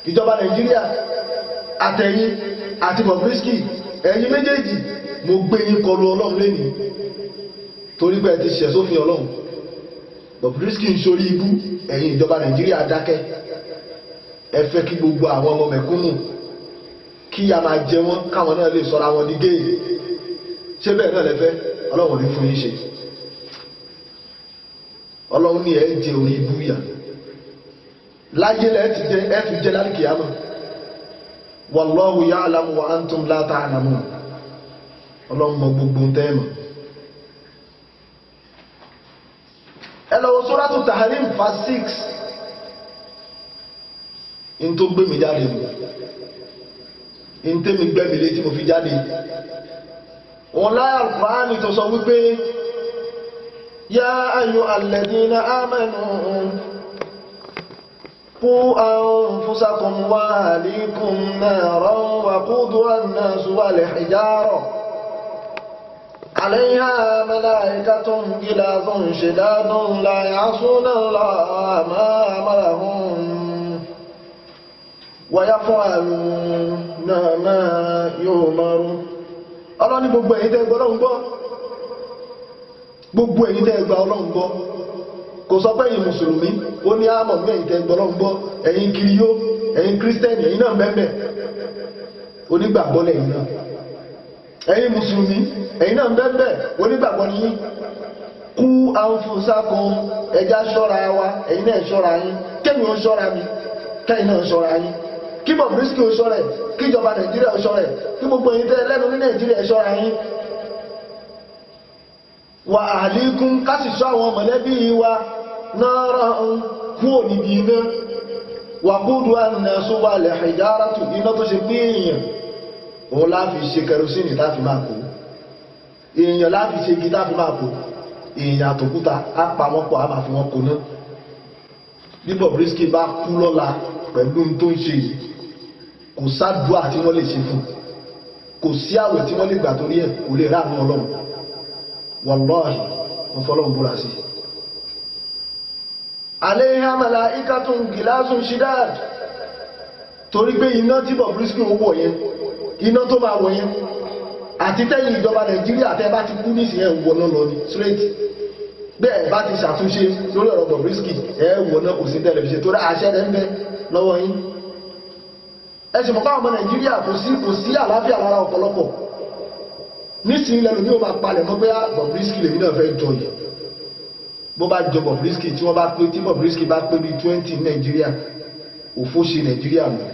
ìjọba Nàìjíríà àtẹ̀yìn àti Bobrisky ẹ̀yin méjèèjì mo gbé yín kọlu Ọlọ́run lẹ́ni torí pé ẹ ti ṣẹ̀ sófin Ọlọ́run Bobrisky ń sórí ibú ẹ̀yin ìjọba Nàìjíríà dákẹ́ ẹ fẹ́ kí gbogbo àwọn ọmọ mẹ̀kúnnù kí a máa jẹ wọ́n káwọn náà lè sọ́ra wọn di géè ṣé bẹ́ẹ̀ náà lẹ́fẹ́ Ọlọ́run ní fún yín ṣe Ọlọ́run ní ẹ jẹ orí ibú yà láyé lẹ́ ti jẹ ẹ fi jẹ lálùkìyámà wallahu ya'lamu wa antum la ta'lamun Ọlọ́run mọ gbogbo tẹ́ẹ̀mọ̀ ẹ lọ wo Suratu Tahrim verse 6 in tó gbé mi jáde mú in tẹ́mi gbẹ́mi lé tí mo fi jáde wọn láyà Al-Qur'ani tó sọ wípé ya ayyuhal ladhina amanu qu anfusakum wa ahlikum naran waquduha an-nasu wal hijara عليها ملائكة غلاظ شداد لا يعصون الله ما أمرهم ويفعلون ما يؤمرون Ọlọ́run ní gbogbo ẹ̀yin tẹ́ gbọ́ Ọlọ́run gbọ́ gbogbo ẹ̀yin tẹ́ gbà Ọlọ́run gbọ́ kò sọ pé ẹ̀yin mùsùlùmí ó ní àmọ̀ mẹ́yìn tẹ́ gbọ́dọ̀ ń gbọ́ ẹ̀yin kiriyó ẹ̀yin kírísítẹ́nì ẹ̀yin náà bẹ́ẹ̀ onígbàgbọ́ lẹ́yìn náà ẹ̀yin mùsùlùmí ẹ̀yin náà bẹ́ẹ̀ onígbàgbọ́ ni yín kú anfusakum ẹja ṣọ́ra wa ẹ̀yin náà ṣọ́ra yín kẹ́mi ó ṣọ́ra mi kẹ́yin náà ṣọ́ra yín kí Bobrisky ó ṣọ́ra ẹ̀ kí ìjọba Nàìjíríà ó ṣọ́ra ẹ̀ kí gbogbo ẹ̀yin tẹ́ lẹ́nu ní Nàìjíríà ṣọ́ra yín wà àlékún kásì ṣọ́ àwọn mọ̀lẹ́bí wa náírà kúrò níbi iná wà kúrò an-nasu wal hijaratu iná tó ṣe pé èèyàn òun láfi ṣe kẹrosínì láfi máa kó èèyàn láfi ṣe igi láfi máa kó èèyàn àtòkúta á pa wọ́n pọ̀ á máa fi wọ́n kó náà bí Bobrisky bá kú lọ́la pẹ̀lú tó ń ṣe yìí kò sádùá tí wọ́n lè ṣe fún kò sí àwẹ̀ tí wọ́n lè gbà torí ẹ̀ kò lè ráàánú Ọlọ́run wallahi wọ́n fọ́lọ́run búra sí alayha malaikatun gilasun shidad torí pé iná tí Bobrisky ó wọ̀ yẹn iná tó máa wọ̀ yẹn àti tẹ́yìn ìjọba Nàìjíríà tẹ́ bá ti kú nísìnyí ẹ̀ wọ̀ náà lọ ní straight bẹ́ẹ̀ bá ti ṣàtúnṣe lórí ọ̀rọ̀ Bobrisky ẹ̀ wọ̀ náà kò sí tẹlifíṣẹ̀ tó rẹ̀ àṣẹ rẹ̀ ń bẹ lọ́wọ́ yín ẹ sì mọ̀ káwọn ọmọ Nàìjíríà kò sí àlàáfíà lára ọ̀pọ̀lọpọ̀ nísìnyí lẹ́nu ní o máa palẹ̀ mọ́ pé Bobrisky lèmi náà fẹ́ jọ yìí bó bá jọ Bobrisky tí wọ́n bá pé tí Bobrisky bá pé bíi 20 Nàìjíríà òfó ṣe Nàìjíríà mọ́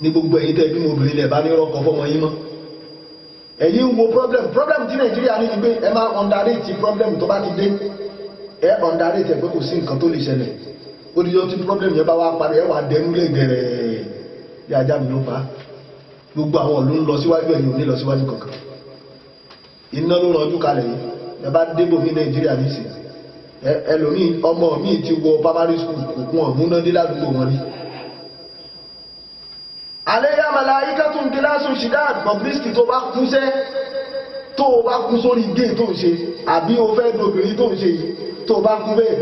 ní gbogbo ẹ̀yin tẹ́ bí mo obìnrin lẹ̀ bá ní rọ́kọ̀ fọmọ yín mọ́ ẹ̀yin ń wo problem tí Nàìjíríà ní ni pé ẹ máa underrate problem tó bá ti dé ẹ underrate ẹ pé kò sí nǹkan tó lè ṣẹlẹ̀ ó ní yọ tí problem yẹn bá wá parí ẹ wà dẹnu lẹ́gẹ̀rẹ̀ bí ajá mi ló pa gbogbo àwọn ìlú ń lọ síwájú ẹ̀yìn òní lọ síwájú kankan iná ló rọjú kalẹ̀ yìí ẹ bá débò ní Nàìjíríà nísìn ẹlòmíì ọmọ mi ti wọ primary school òkun ọ̀múnádé ládùúgbò wọn rí alayha malaikatun gilasun shidad Bobrisky tó bá kú sẹ́ tó bá kú sórí gé tó ń ṣe àbí o fẹ́ dobìnrin tó ń ṣe yìí tó bá kú bẹ́ẹ̀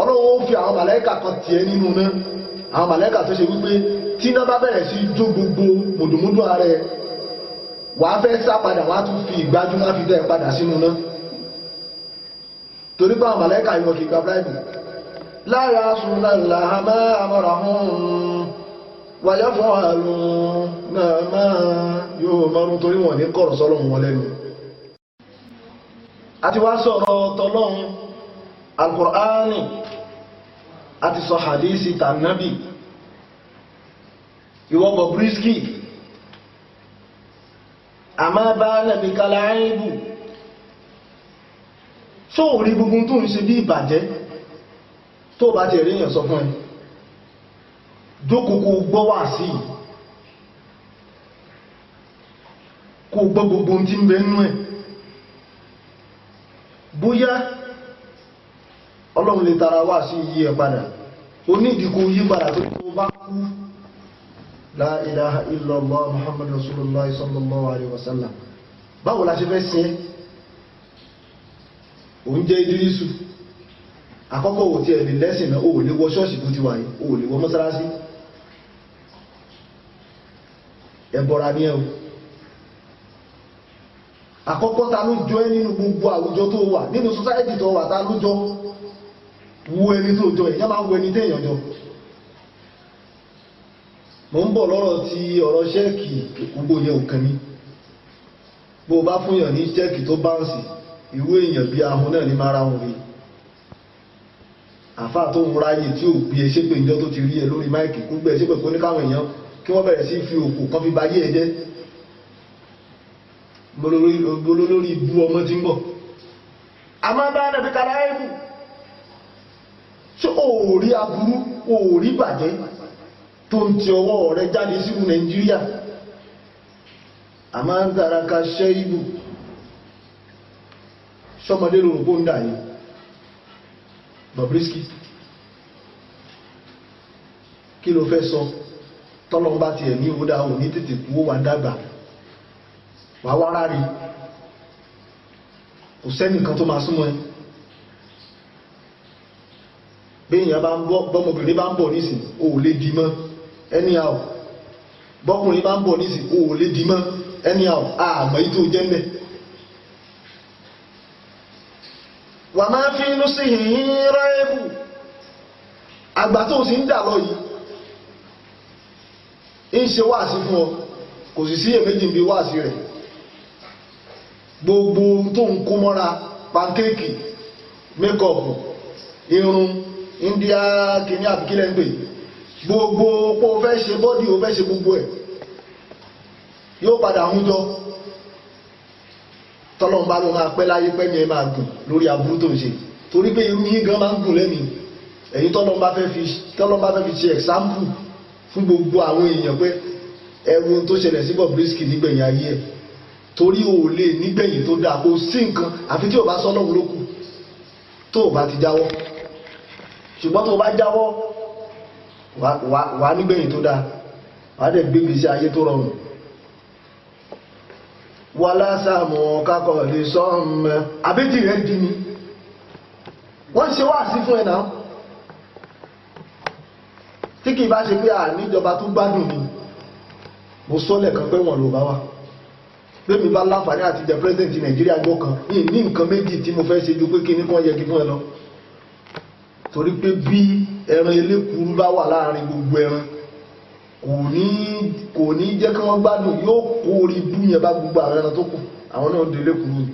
Ọlọ́run ó fi àwọn màláíkà kan tiẹ̀ nínú náà àwọn màláíkà tó ṣe wípé tí iná bá bẹ̀rẹ̀ sí jó gbogbo mùdùmúdù ara ẹ wàá fẹ́ sá padà wàá tún fi ìgbájú má fi dẹ́ padà sínú náà torí pé àwọn màláíkà yìí wọ́n kì í gba bíráìbù la ya'sunallaha ma amarahum wa yaf'aluna ma yu'marun torí wọn ní kọ̀rọ̀ sọ́lọ́run wọn lẹ́nu. àti wá sọ̀rọ̀ tọ́lọ́run Al-Qur'ani àti sọ hadisi tànàbì ìwọ Bobrisky àmá bá nàbí kala àìbù tó rí gbogbo tó ń ṣe bí ìbàjẹ́ tó bá ti rí èèyàn sọ fún ẹ jókòó gbọ́ wà sí kó gbọ́ gbogbo tí ń bẹ nú ẹ̀ bóyá Ọlọ́run lè tara wà sí yí ẹ padà ó ní ìdíkò yí padà tó bá kú la ilaha illallah muhammadu rasulullah sallallahu alaihi wasallam báwo la ṣe fẹ́ sí ẹ́ òun jẹ́ Idrisu àkọ́kọ́ ò tí ẹ̀ lè lẹ́sìn náà ó lè wọ ṣọ́ọ̀ṣì tó ti wà yìí ó lè wọ mọ́sálásí ẹbọra ní ẹ̀ o àkọ́kọ́ ta ló jọ ẹ́ nínú gbogbo àwùjọ tó wà nínú society tó wà ta ló jọ wo ẹni tó jọ èyàn máa wo ẹni téèyàn jọ mo ń bọ̀ lọ́rọ̀ tí ọ̀rọ̀ ṣẹ́ẹ̀kì gbogbo yẹn ò kàn mí bó bá fún yàn ní ṣẹ́ẹ̀kì tó báǹsì ìwé èèyàn bí ahun náà ní mara wọn rí àfá tó ń ráyè tí ò bí ẹṣẹ́ pé ìjọ tó ti rí ẹ lórí máìkì gbogbo ẹṣẹ́ pé kó ní káwọn èèyàn kí wọ́n bẹ̀rẹ̀ sí fi òkú kan fi bayé ẹ jẹ́ gbólórí ibú ọmọ tí ń bọ̀ a máa bá nàbí kara ẹ̀bù ṣé òòrí aburú òòrí bàjẹ́ tó ń ti ọwọ́ rẹ̀ jáde sínú Nàìjíríà a máa ń dára ká ṣẹ́ ibù ṣọ́mọdé lóòrùn kó ń dà yìí Bobrisky kí ló fẹ́ sọ tọ́lọ́mbá ti ẹ̀mí ó dáa ò ní tètè kú ó wà dàgbà wà wá rárí kò sẹ́nìkan tó máa súnmọ́ ẹ bí èèyàn bá ń bọ́ bọ́mọbìnrin bá ń bọ̀ nísìn ó lè dì mọ́ anyhow bọ́kùnrin bá ń bọ̀ nísìn ó lè dì mọ́ anyhow àmọ́ yí tó jẹ́ mẹ́ wà máa fi inú sí hìhín ráìbù àgbà tó sì ń dà lọ yìí ń ṣe wáàsí fún ọ kò sì sí èméjì bí wáàsí rẹ̀ gbogbo tó ń kó mọ́ra pankéèkì mékọ̀pù irun india kìíní àbíkílẹ̀ ń pè gbogbo pé o fẹ́ ṣe bọ́dì o fẹ́ ṣe gbogbo ẹ̀ yóò padà ń jọ tọ́lọ́mbá ló máa pẹ́ láyé pẹ́ ní ẹ máa gùn lórí aburú tó ń ṣe torí pé irú yín gan máa ń gùn lẹ́mìí èyí tọ́lọ́mbá fẹ́ fi ṣe ẹ̀sáǹpù fún gbogbo àwọn èèyàn pé ẹ̀rù tó ṣẹlẹ̀ sí Bobrisky nígbẹ̀yìn ayé ẹ̀ torí o lè nígbẹ̀yìn tó dáa kò sí nǹkan àfi tí o bá sọ lọ́hùn lókù tó o bá ti jáwọ́ ṣùgbọ́n tó o bá jáwọ́ wà nígbẹ̀yìn tó dáa wà á dẹ̀ gbégbé sí ayé tó rọrùn wà lásàmù kakọ̀ lè sọ ọmọ àbẹ́jì rẹ̀ dì ní wọ́n ṣe wá sí fún ẹ̀ náà tí kì í bá ṣe pé níjọba tó gbádùn ni mo sọ́lẹ̀ kan pé wọ́n ló bá wà lẹ́mi bá láǹfààní àti jẹ president Nàìjíríà gbọ́ kan ní nǹkan méjì tí mo fẹ́ ṣe ju pé kí ní kan yẹ kí fún ẹ lọ torí pé bí ẹran elékuru bá wà láàrin gbogbo ẹran kò ní jẹ́ kí wọ́n gbádùn yóò kó orí bú yẹn bá gbogbo àwọn ẹran tó kù àwọn náà dé elékuru ni.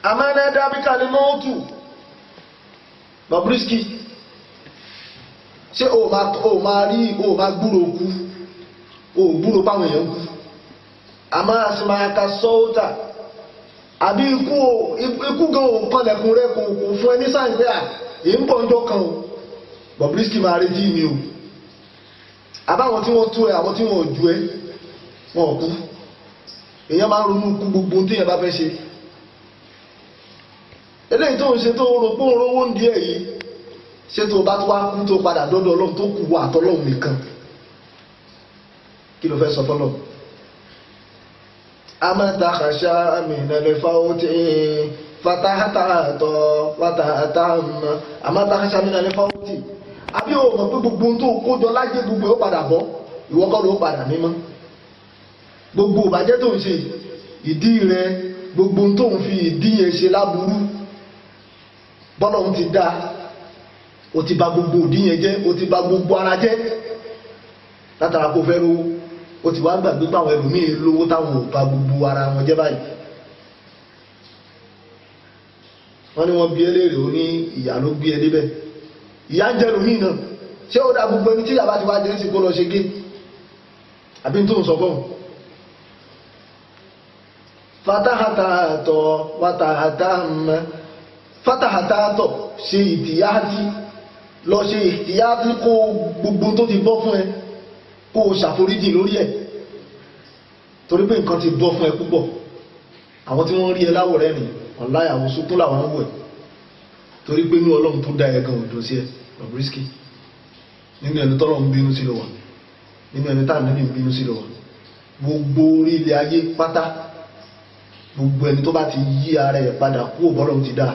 amánà dábíkà ni mọ́ọ̀tù Bobrisky ṣé o máa gbúrò kú o gbúrò páwọn èèyàn kú àmọ́ àṣìmáyàká sọ́ọ́tà àbí ikú gan ò kọlẹ̀kùn rẹ kò fún ẹni sáà pé èyí ń bọ̀ ń jọ kan o Bobrisky máa rí jí mi o àbáwọn tí wọ́n tú ẹ àwọn tí wọ́n ju ẹ wọn kú èèyàn máa ń ronú kú gbogbo tí èèyàn bá fẹ́ ṣe eléyìí tó ń ṣe tó rò pé òun rówó ń di ẹ̀ yìí ṣé tó bá tó wá kú tó padà dọ́dọ̀ Ọlọ́run tó kù wà àtọ́lọ́run nìkan kí ló fẹ́ sọ fọ́lọ́run. amátàkàṣà mìnàlẹ̀ fáwọ́tì fatahàtàtọ̀ wàtàtàmà amátàkàṣà mìnàlẹ̀ fáwọ́tì àbí o mọ̀ pé gbogbo tó kójọ lájẹ gbogbo ó padà bọ́ ìwọ kọ́ ló padà mímọ́ gbogbo ìbàjẹ́ tó ń ṣe ìdí rẹ gbogbo tó ń fi ìdí yẹn ṣe láburú bọ́lọ̀ ń ti dá o ti bà gbogbo ìdí yẹn jẹ́ o ti bà gbogbo ara jẹ́ látara kó fẹ́ rówó o ti wá gbàgbé pé àwọn ẹlòmíì lówó táwọn ò bà gbogbo ara wọn jẹ́ báyìí wọ́n ní wọ́n bí ẹlẹ́rìí ó ní ìyá ló gbé ẹ débẹ̀ ìyá ń jẹ́ lómìn náà ṣé ó dá gbogbo ẹni tí ìyá bá ti wá jẹ́ sí kó lọ ṣe gé àbí tó ń sọ fún un. fatahàtàtọ̀ wàtàhàtàmà fatahàtàtọ̀ ṣe ìtìyàtì lọ ṣe ìtìyàtì kó gbogbo tó ti bọ́ fún ẹ kó o ṣàforíjì lórí ẹ̀ torí pé nǹkan ti bọ́ fún ẹ púpọ̀ àwọn tí wọ́n rí ẹ láwọ̀ rẹ̀ nì ọ̀láyàwó sókún làwọn ń wẹ̀ torí pé ní Ọlọ́run tó dá ẹ gan òdò sí ẹ Bobrisky nínú ẹni tọ́lọ̀ ń bínú sí lọ wà nínú ẹni tá ànábì ń bínú sí lọ wà gbogbo orí ilẹ̀ ayé pátá gbogbo ẹni tó bá ti yí ara ẹ̀ padà kú òbọ́lọ́run ti dá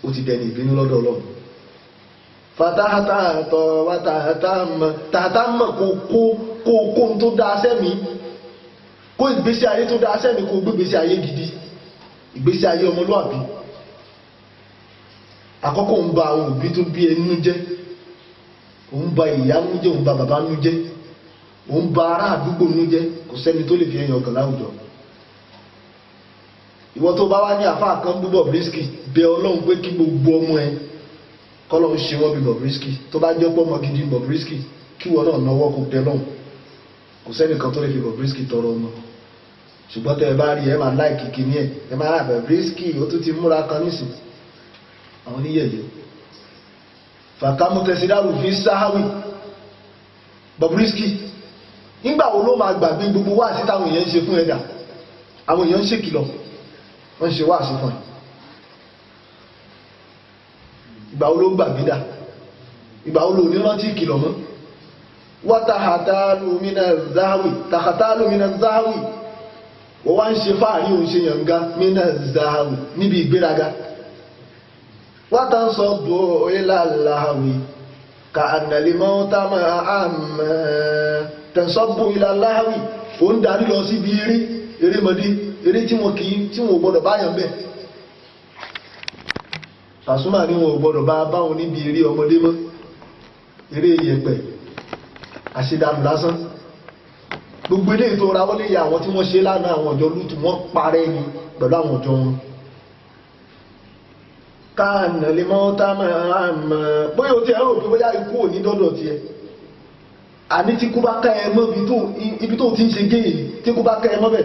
ó ti dẹni ìbínú lọ́dọ̀ Ọlọ́run fatahàtàtọ̀ wàtàhàtàmà kó tó dá sẹ́mi kó ìgbésí ayé tó dá sẹ́mi kó gbégbésí ayé gidi ìgbésí ayé ọmọlúwàbí àkọ́kọ́ ń ba àwọn òbí tó bí ẹnu jẹ́ òun ba ìyá nú jẹ́ òun ba bàbá nú jẹ́ òun ba ará àdúgbò nú jẹ́ kò sẹ́ni tó lè fi ẹyàn ọkàn láwùjọ ìwọ tó bá wá ní àfáà kan bú Bobrisky bẹ Ọlọ́run pé kí gbogbo ọmọ ẹ kọ́lọ́run ṣe wọ́n bí Bobrisky tó bá jẹ́ pọ́mọ gidi Bobrisky kí wọ́n náà náwó kó bẹ lọ́hùn kò sẹ́nìkan tó lè fi Bobrisky tọrọ ọmọ ṣùgbọ́n tẹ́ ẹ bá rí ẹ máa láìkì kìíní ẹ máa rà Bobrisky ó tún ti múra kan nísìn àwọn oníyẹ̀yẹ́ fàkámútẹ̀sídáàrù fi sáháwì Bobrisky nígbà wo ló máa gbàgbé gbogbo wáàsí táwọn èèyàn ń ṣe fún ẹ̀dà àwọn èèyàn ń ṣèkìlọ̀ wọ́n ń ṣe wáàsí fún ẹ̀ ìgbà wo ló gbàgbé dà ìgbà wo ló ní rántí ìkìlọ̀ mọ́ wátàhátàlù mínà záháwì wọ́n wá ń ṣe fáàrí òun ṣe yànga mínà záháwì níbi ìgbéraga watansọ́bù ìlàláhàwì ka ànàlèmọ́ tàmà àmà tẹ̀sọ́bù ìlàláhàwì ó ń darí lọ sí ibi erémọdé eré tí wọn ò gbọdọ̀ báyàn bẹ́ẹ̀. Pasuma ní wọn ò gbọdọ̀ báwọn níbi eré ọmọdé mọ́, eré yẹ̀pẹ̀ àṣedànù lásán. Gbogbo ilé ètò ra wọlé ya àwọn tí wọ́n ṣe lánàá àwọn ọjọ́ lútù wọ́n parẹ́ ni pẹ̀lú àwọn ọjọ́ wọn. Káànà lè mọ́ tá máa mọ̀ bóyá o ti ẹ̀rọ pé bóyá ikú ò ní dọ́dọ̀ tiẹ̀. Àní tí kú bá ká ẹ mọ́ ibi tó ti ń ṣe géè tí kú bá ká ẹ mọ́ bẹ̀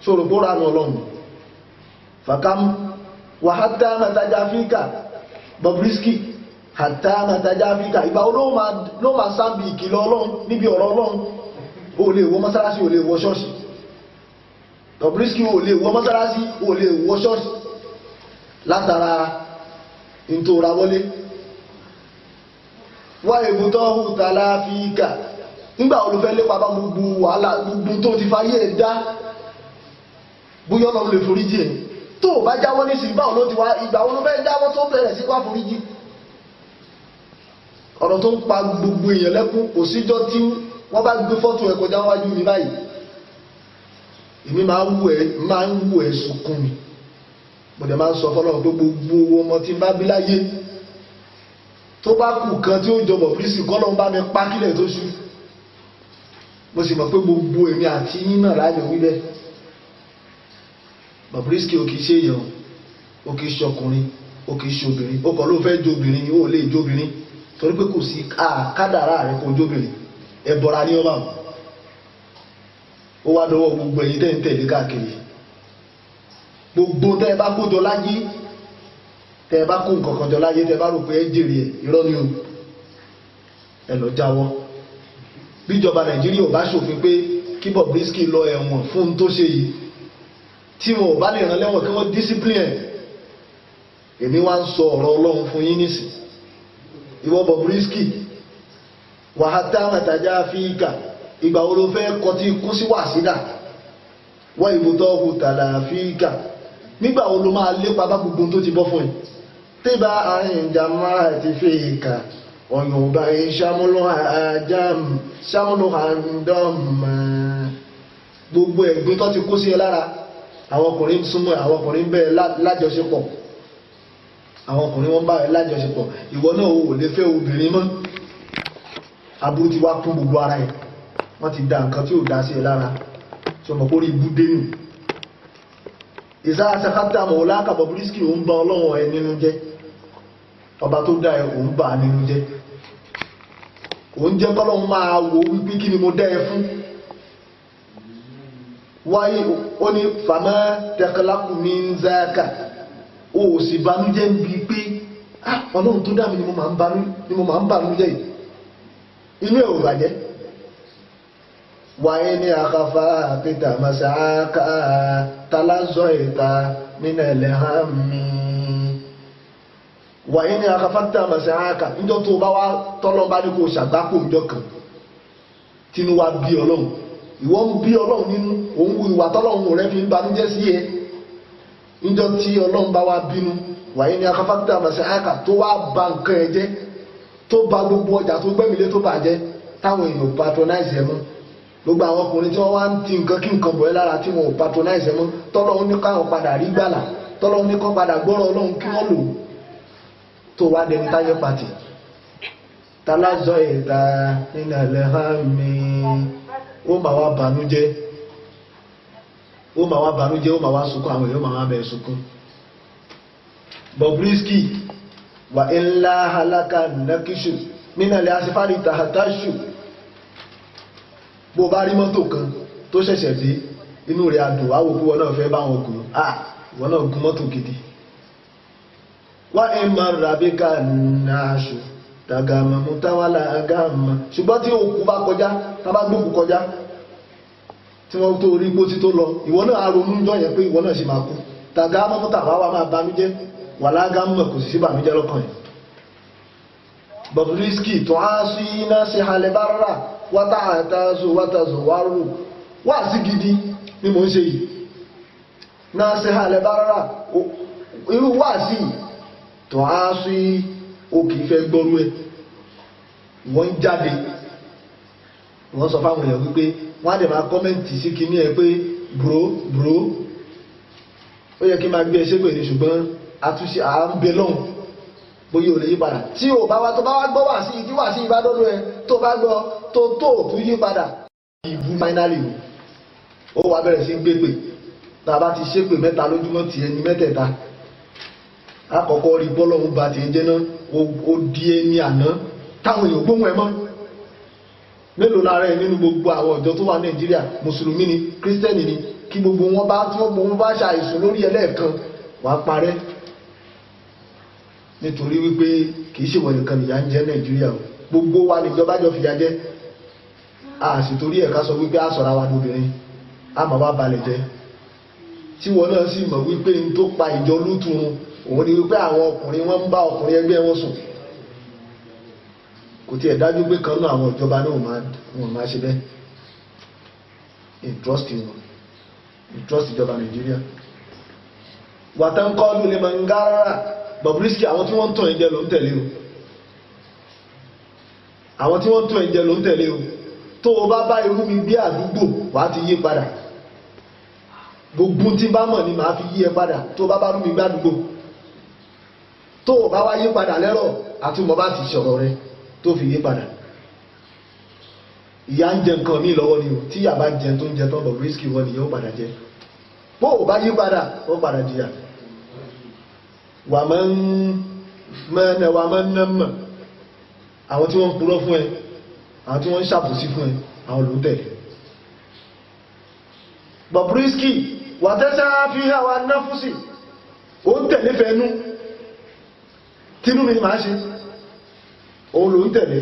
sọ̀rọ̀ bó ránù ọlọ́run. Fàkám wà hátà màtàjà Áfíríkà Bobrisky hátà màtàjà Áfíríkà ìgbà ló máa sábì ìkìlọ̀ ọlọ́run níbi ọ̀rọ̀ ọlọ́run. O lè wọ mọ́sálásí, o lè wọ ṣọ́ọ̀ṣì. Bobrisky o lè wọ mọ́sálásí, o lè wọ ṣọ́ọ̀ṣì látara ìntora wọlé. Wá ìbútọ́ hùtà láfíìkà nígbà olùfẹ́ lépa bá gbogbo wàhálà gbogbo tó ti fayé ẹ̀dá bóyá Ọlọ́run lè foríjì ẹ̀ tó bá jáwọ́ ní sí ìgbà olùfẹ́ jáwọ́ tó bẹ̀rẹ̀ sí wá foríjì. Ọ̀rọ̀ tó ń pa gbogbo èèyàn lẹ́kún kò síjọ́ tí wọ́n bá gbé fọ́tò ẹ̀ kọjá wájú mi báyìí èmi máa ń wù ẹ́ sunkún mi. Mo dẹ̀ máa ń sọ fọ́lọ́run pé gbogbo ọmọ tí ń bá bí láyé tó bá kù kan tí ó jọ Bobrisky kọ́lọ́run bá mi pa kílẹ̀ tó ṣú. Mo sì mọ̀ pé gbogbo èmi àti yín náà láyé wíbẹ̀. Bobrisky ò kìí ṣe èèyàn, ò kìí ṣọkùnrin, ò kìí ṣobìnrin, ó kọ̀ ló fẹ́ jóbìnrin, ó lè jóbìnrin torí pé kò sí kádàrá rẹ̀ kó jóbìnrin. Ẹ̀bọ̀ra ní ọba ó wá dọwọ́ gbogbo ẹ̀yin tẹ́ ń tẹ̀lé káàkiri. Gbogbo tẹ́ ẹ bá kó jọ láyé, tẹ́ ẹ bá kó nǹkan kan jọ láyé, tẹ́ ẹ bá rò pé ẹ jèrè ẹ̀ irọ́ ni o, ẹ lọ jáwọ́. Bíjọba Nàìjíríà ò bá ṣòfin pé kí Bobrisky lọ ẹ̀wọ̀n fún tó ṣe yìí, tí wọn ò bá lè rán lẹ́wọ̀n kí wọ́n discipline ẹ̀. Èmi wá ń sọ ọ̀rọ̀ Ọlọ́run fún yín nísìn. Ìwọ Bobrisky wàhátà màtàjà Áfíríkà ìgbà wo ló fẹ́ kọtí kú sí wàsídà wọ́n ìbùtọ́ hùtàlà Áfíríkà nígbà wo ló máa lépa bá gbogbo tó ti bọ́ fún ẹ. Tíba àìjàmá àti fèèkà ọ̀yọ̀nba ìṣàmúlò àndọ́mà gbogbo ẹ̀gbin tó ti kó sí ẹ lára. Àwọn ọkùnrin súnmọ́ àwọn ọkùnrin bẹ́ẹ̀ lájọṣepọ̀, àwọn ọkùnrin wọn bá ẹ lájọṣepọ̀, ìwọ náà ò lè fẹ́ obìnrin mọ́. Aburú ti wá kún gbogbo ara ẹ̀, wọ́n ti da nǹkan tí ò dá sí ẹ lára tí ọmọ kórí ibú dénú. Ìsá àṣàkátà mọ̀ọ́láka Bobrisky ò ń bá Ọlọ́run ẹ nínú jẹ́, ọba tó dá ẹ ò ń bà nínú jẹ́, ò ń jẹ́ kọ́lọ́run máa wò wípé kí ni mo dá ẹ fún. Wáyé ó ní fàmà tẹkẹlákù mi ń záàkà ó sì banújẹ́ ń bi pé Ọlọ́run tó dá mi ni mo máa ń banújẹ́ yìí, inú ẹ̀ ò bàjẹ́. Wáyé ní àkàfà àpẹta màsáàkà tàlázọ́ ìta nínú ẹ̀lẹ́ hàn mí. Wáyé ní àkàfà àpẹta màsáàkà níjọ́ tó bá wá tọ́lọ́ bá ní kò ṣàgbákò níjọ́ kan tínú wá bí Ọlọ́run, ìwọ ń bí Ọlọ́run nínú òun wu ìwà tọ́lọ́run rẹ fi ń banújẹ́ sí ẹ. Níjọ́ tí Ọlọ́run bá wá bínú, wáyé ní àkàfà àpẹta màsáàkà tó wá ba nǹkan ẹ jẹ́, tó ba gbogbo ọjà tó gbẹ́mìlé tó bàjẹ́, táwọn èèyàn patronize ẹ mọ́. Gbogbo àwọn ọkùnrin tí wọ́n wá ń ti nǹkan kí nǹkan bọ̀ ẹ́ lára tí wọn ò patronize ẹ mọ́, tọ́lọ́run ní káwọn padà rí gbàlà, tọ́lọ́run ní kọ́ padà gbọ́rọ̀ Ọlọ́run kí wọ́n lò tó wá dẹni táyé pàtì. Tàlázọ́ ìta nínú ẹ̀lẹ́ hàn mí, ó mà wá bànújẹ́, ó mà wá sunkún, àwọn èèyàn mà wá bẹ̀ sunkún. Bobrisky wà ńlá halaka nàkíṣù nínú ẹ̀lẹ́ asífárì tàhátàṣù. Bó bá rí mọ́tò kan tó ṣẹ̀ṣẹ̀ dé inú rẹ̀ adùn wá wò pé wọ́n náà fẹ́ bá wọn gùn, wọ́n náà gùn mọ́tò gidi. Wá ìmọ̀ ràbíkà náàṣù tàgàmà mútàwálà àgàmà, ṣùgbọ́n tí òkú bá kọjá, tábá gbókù kọjá tí wọ́n tó rí pósí tó lọ, ìwọ náà á ronú jọ yẹn pé ìwọ náà sì máa kú. Tàgàmà mútàwálà máa banújẹ́, wà lágàmà kò sí bànújẹ́ lọ́kàn yẹn. Bobrisky tó á sí iná sí halẹ̀ bára wátàzù wárù wá sí gidi ni mo ń ṣe yìí. Náà sí halẹ̀ bára irú wá sí tó á sí òkè fẹ́ gbọ́rú ẹ̀. Wọ́n jáde wọ́n sọ fáwọn èèyàn wípé wọ́n á dẹ̀ máa kọ́mẹ́ǹtì sí kíní ẹ̀ pé bro ó yẹ kí n máa gbé ẹṣẹ́ pè ní ṣùgbọ́n àtúnṣe à ń bẹ lọ́hùn bóyá ò lè yí padà tí ò bá wá tó bá wá gbọ́ wà sí ìdí wà sí ìbádọ́dọ́ ẹ tó bá gbọ́ tó tún yí padà ìbú finally ni ó wá bẹ̀rẹ̀ sí gbégbè tá a bá ti ṣépè mẹ́ta lójúmọ́ ti ẹni mẹ́tẹ̀ẹ̀ta àkọ́kọ́ rí bọ́lọ́hún bá ti jẹ́ náà ó di ẹni àná táwọn èèyàn gbóhùn ẹ mọ́ mélòó lára ẹ nínú gbogbo àwọn ọ̀dọ́ tó wà Nàìjíríà mùsùlùmí ni kírísítẹ́nì ni kí gbogbo wọn bá ṣàìsùn lórí ẹlẹ́ẹ̀kan wàá parẹ́ nítorí wípé kìí ṣèwọ̀ nìkan nìyà ń jẹ Nàìjíríà gbogbo wa níjọba jọ fìyà jẹ àṣìtorí ẹ̀ka sọ wípé a sọ̀rọ̀ àwọn obìnrin a máa bá balẹ̀ jẹ́ tí wọn náà sì mọ̀ wípé n tó pa ìjọ Lútù òun ni wípé àwọn ọkùnrin wọn ń bá ọkùnrin ẹgbẹ́ wọn sùn kò tí ẹ̀ dájú pé kan náà àwọn ìjọba náà wọn máa ṣe bẹ́ẹ̀ ìtrọ́sì ìjọba Nàìjíríà wàtánkọ́ ló lè máa ń gárárà Bobrisky àwọn tí wọ́n ń tàn ẹ̀jẹ̀ ló ń tẹ̀lé o àwọn tí wọ́n ń tàn ẹ̀jẹ̀ ló ń tẹ̀lé o tó o bá bá irú mi bí àdúgbò wàá ti yí padà gbogbo tí bá mọ̀ ni màá fi yí ẹ padà tó o bá bá irú mi bí àdúgbò tó o bá wá yí padà lẹ́rọ̀ àtúmọ̀ bá ti sọ̀rọ̀ rẹ tó fi yí padà ìyá ń jẹ nǹkan míì lọ́wọ́ ni o tí ìyá bá jẹ tó ń jẹ tán Bobrisky wọn nìyẹn ó padà jẹ bó o bá yí padà ó padà jìyà wà máa ń ná mọ̀ àwọn tí wọ́n ń purọ́ fún ẹ àwọn tí wọ́n ń ṣàbòsí fún ẹ àwọn ló ń tẹ̀lé Bobrisky wà tẹ́sà fi àwa náfúsì ó ń tẹ̀lé fẹ́nu tínú mi máa ṣe òun ló ń tẹ̀lé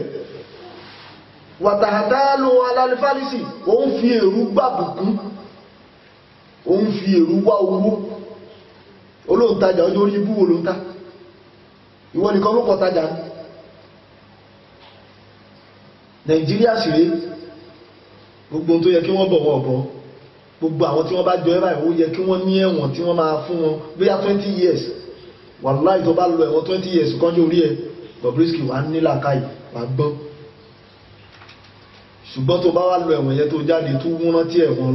wàtàhátàlù alálifálísì ó ń fi èrú gbàbùkún ó ń fi èrú wá owó olóòtajà ọjọ́ orí ibú wo ló ń ta ìwọ nìkan ló pọ̀ tajà ní Nàìjíríà sì rèé gbogbo tó yẹ kí wọ́n bọ̀ wọ́n bọ̀ gbogbo àwọn tí wọ́n bá jọ ẹ́ báyìí ó yẹ kí wọ́n ní ẹ̀wọ̀n tí wọ́n máa fún wọn bóyá 20 years wàláì tó bá lọ ẹ̀wọ̀n 20 years kọjú orí ẹ̀ Bobrisky wà ní làákàyè wà gbọ́n ṣùgbọ́n tó bá wà lọ ẹ̀wọ̀n yẹn tó jáde tó rántí ẹ̀wọ̀n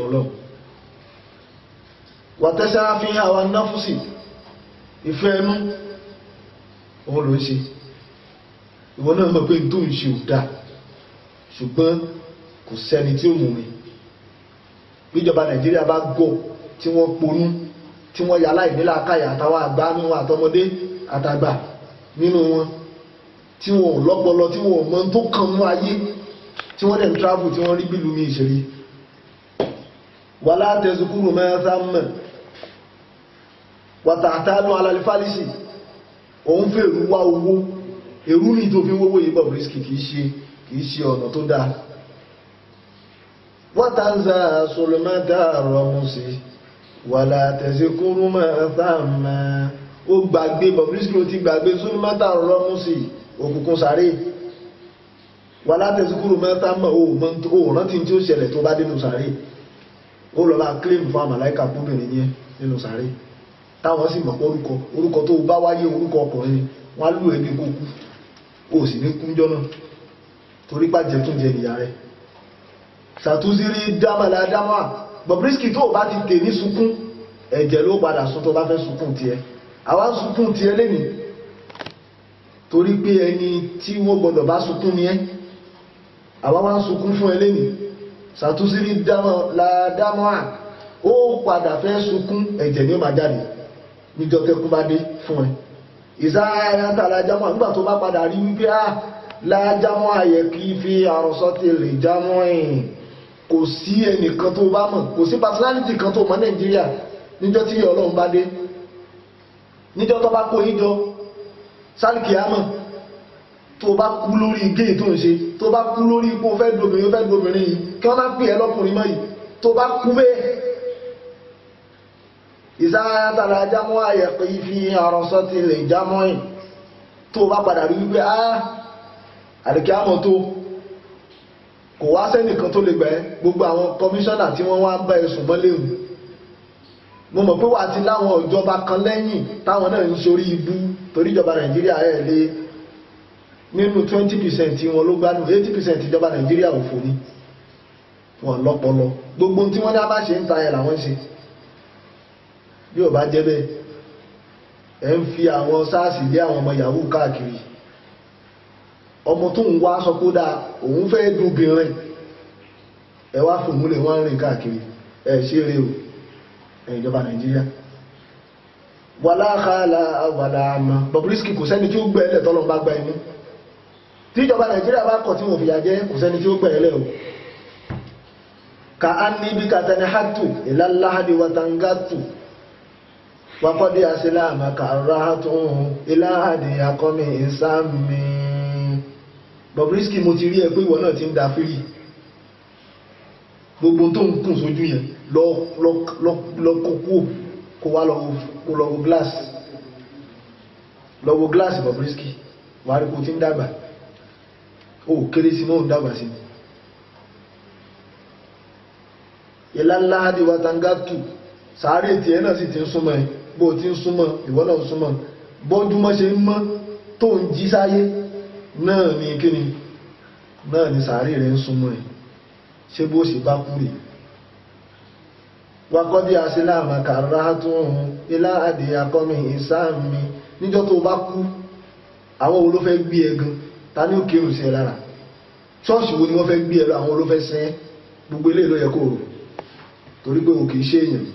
Ọlọ́run wàtẹ́sára fi àwọn náfúsì ìfẹ́ ẹnu òun ló ń ṣe ìwọ náà mọ̀ pé tó ń ṣe ò dáa ṣùgbọ́n kò sẹ́ni tí ó mú mi bíjọba Nàìjíríà bá gọ̀ tí wọ́n ponú tí wọ́n yà láì nílà káyà àtàwọn àgbà nínú àtọmọdé àtàgbà nínú wọn tí wọn ò lọ́pọlọ tí wọn ò mọ tó kàn mú ayé tí wọ́n dẹ̀ ń travel tí wọ́n rí bílù mi ìṣeré wàlá tẹ̀sùkúrù mẹ́ta mẹ́ wàtàtàlù alálifálísì òun fẹ́ èrú wá owó èrú ní tó fi wówó yìí Bobrisky kìí ṣe ọ̀nà tó dáa wọ́tàǹzà solomata rọmùsì wàlá tẹ̀sùkúrù mẹ́ta mẹ́ ó gbàgbé Bobrisky ó ti gbàgbé solomata rọmùsì òkùnkùn sáré wàlá tẹ̀sùkúrù mẹ́ta mẹ́ ó rántí tí ó ṣẹlẹ̀ tó bá dénú sáré ó lọ bá claim fún àmàláìkà púpìnrin yẹn nínú sáré táwọn sì mọ̀ pé orúkọ tó bá wáyé orúkọ ọkùnrin ni wọ́n á lù ẹbí kó kú ó sì ní kúnjọ́ náà torí pàjẹ́ tún jẹ ìyá rẹ̀ ṣàtúnṣírí dámàlà dámà Bobrisky tó bá ti tè ní sunkún ẹ̀jẹ̀ ló padà sún tó bá fẹ́ sunkún tiẹ̀ àwa ń sunkún tiẹ̀ lẹ́nìí torí pé ẹni tí wọ́n gbọ́dọ̀ bá sunkún ni ẹ́ àwa wá ń sunkún fún ẹ lẹ́nìí ṣàtúnṣírí dámà ó padà fẹ́ sunkún ẹ̀jẹ̀ ni ó máa jáde níjọ́ tẹ́kú bá dé fún ẹ ìsáyàtà lájámọ́ nígbà tó bá padà rí wípé lájámọ́ ayẹ̀ kí fi àrọ̀sọ́ ti lè jámọ́ ẹ̀yìn kò sí ẹnìkan tó bá mọ̀ kò sí personality kan tó mọ̀ Nàìjíríà níjọ́ tí Ọlọ́run bá dé níjọ́ tó bá kó ìjọ sálìkì àmọ́ tó bá kú lórí gé tó ń ṣe tó bá kú lórí ipò fẹ́ dobìnrin yìí kí wọ́n má pè ẹ́ lọ́kùnrin mọ́ yìí tó bá kú bẹ́ẹ̀ ìsáyátàlá jámọ́ àyẹ̀pẹ̀ ìfi àrọ̀sọ́ ti lè jámọ́ ẹ̀ tó bá padà rí wípé àdìkẹ́ àmọ́ tó kò wá sẹ́nìkan tó lè gbẹ́ gbogbo àwọn kọmíṣánná tí wọ́n wá ń bá ẹ̀sùn mọ́lẹ́rù mo mọ̀ pé wà ti láwọn ìjọba kan lẹ́yìn táwọn náà ń sorí ibú torí ìjọba Nàìjíríà ẹ̀ lé nínú 20% wọn ló gbádùn 80% ìjọba Nàìjíríà òfò ni wọn lọ́pọlọ gbogbo tí wọ́n ní a bá ṣe ń ta ẹ̀ làwọn ṣe bí ò bá jẹ́ bẹ́ẹ̀ ẹ̀ ń fi àwọn sáàsì lé àwọn ọmọ yahoo káàkiri ọmọ tó ń wá sọ kódà òun fẹ́ dúbìnrin ẹ wá fòun lè wọ́n rìn káàkiri ẹ ṣeré o ìjọba Nàìjíríà wàláhàlà wàlà àmà Bobrisky kò sẹ́ni tí ó gbẹ̀ ẹlẹ̀ tọ́lọ́ bá gba inú tí ìjọba Nàìjíríà bá kọ̀ tí wọ́n fìyà jẹ kò sẹ́ni tí ó gbẹ̀ ẹlẹ̀ o ka an ní bí katani hatu ìlàláhàdì wàtangátù wàkọ́dí àṣìláàmà kàráhàtù ìlàhàdì akọ́mì ìsámi Bobrisky mo ti rí ẹ pé ìwọ náà ti ń da fírí gbogbo tó ń kùn sójú yẹn lọ kókó kó wá lọ́wọ́ gíláàsì Bobrisky wà rí kó tí ń dàgbà ó kéré sí mọ́ ń dàgbà sí ìlàláàdì wàtangátù sàárè tí ẹ náà sì ti ń súnmọ́ ẹ bó ti ń súnmọ́ ìwọ náà ń súnmọ́ bọ́júmọ́ ṣe ń mọ́ tó ń jí sáyé náà ni kíni náà ni sàárè rẹ̀ ń súnmọ́ ẹ ṣe bó ṣe bá kú rè wakọ́dí àṣìláàmà kàráhàtún ìlàádì akọ́mì ìsáàmì níjọ́ tó bá kú àwọn wo ló fẹ́ gbé ẹ gan ta ní ó kírun sí ẹ lára ṣọ́ọ̀ṣì wo ni wọ́n fẹ́ gbé ẹ lọ àwọn ló fẹ́ sẹ́ gbogbo ilé ló yẹ kó rò torí pé o kìí ṣe èèyàn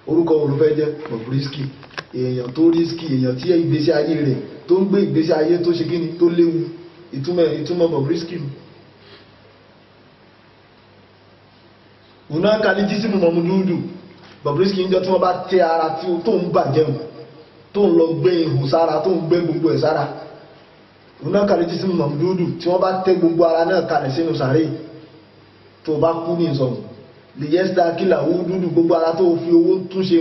orúkọ wo ló fẹ́ jẹ́ Bobrisky èèyàn tó rísíkì èèyàn tí ìgbésí ayé rẹ̀ tó ń gbé ìgbésí ayé tó ṣe kíni tó léwu ìtumọ̀ Bobrisky una kaliji sínú mọ̀múdúdù Bobrisky ń jọ tí wọ́n bá tẹ ara tí tó ń bàjẹ́ tó ń lọ gbé ihò sára tó ń gbé gbogbo ẹ̀ sára una kaliji sínú mọ̀múdúdù tí wọ́n bá tẹ gbogbo ara náà kalẹ̀ sínú sàárè tó bá kú ní ìsọ̀rọ̀ lè yẹ́sítà kílà owó dúdú gbogbo ara tó fi owó tún ṣe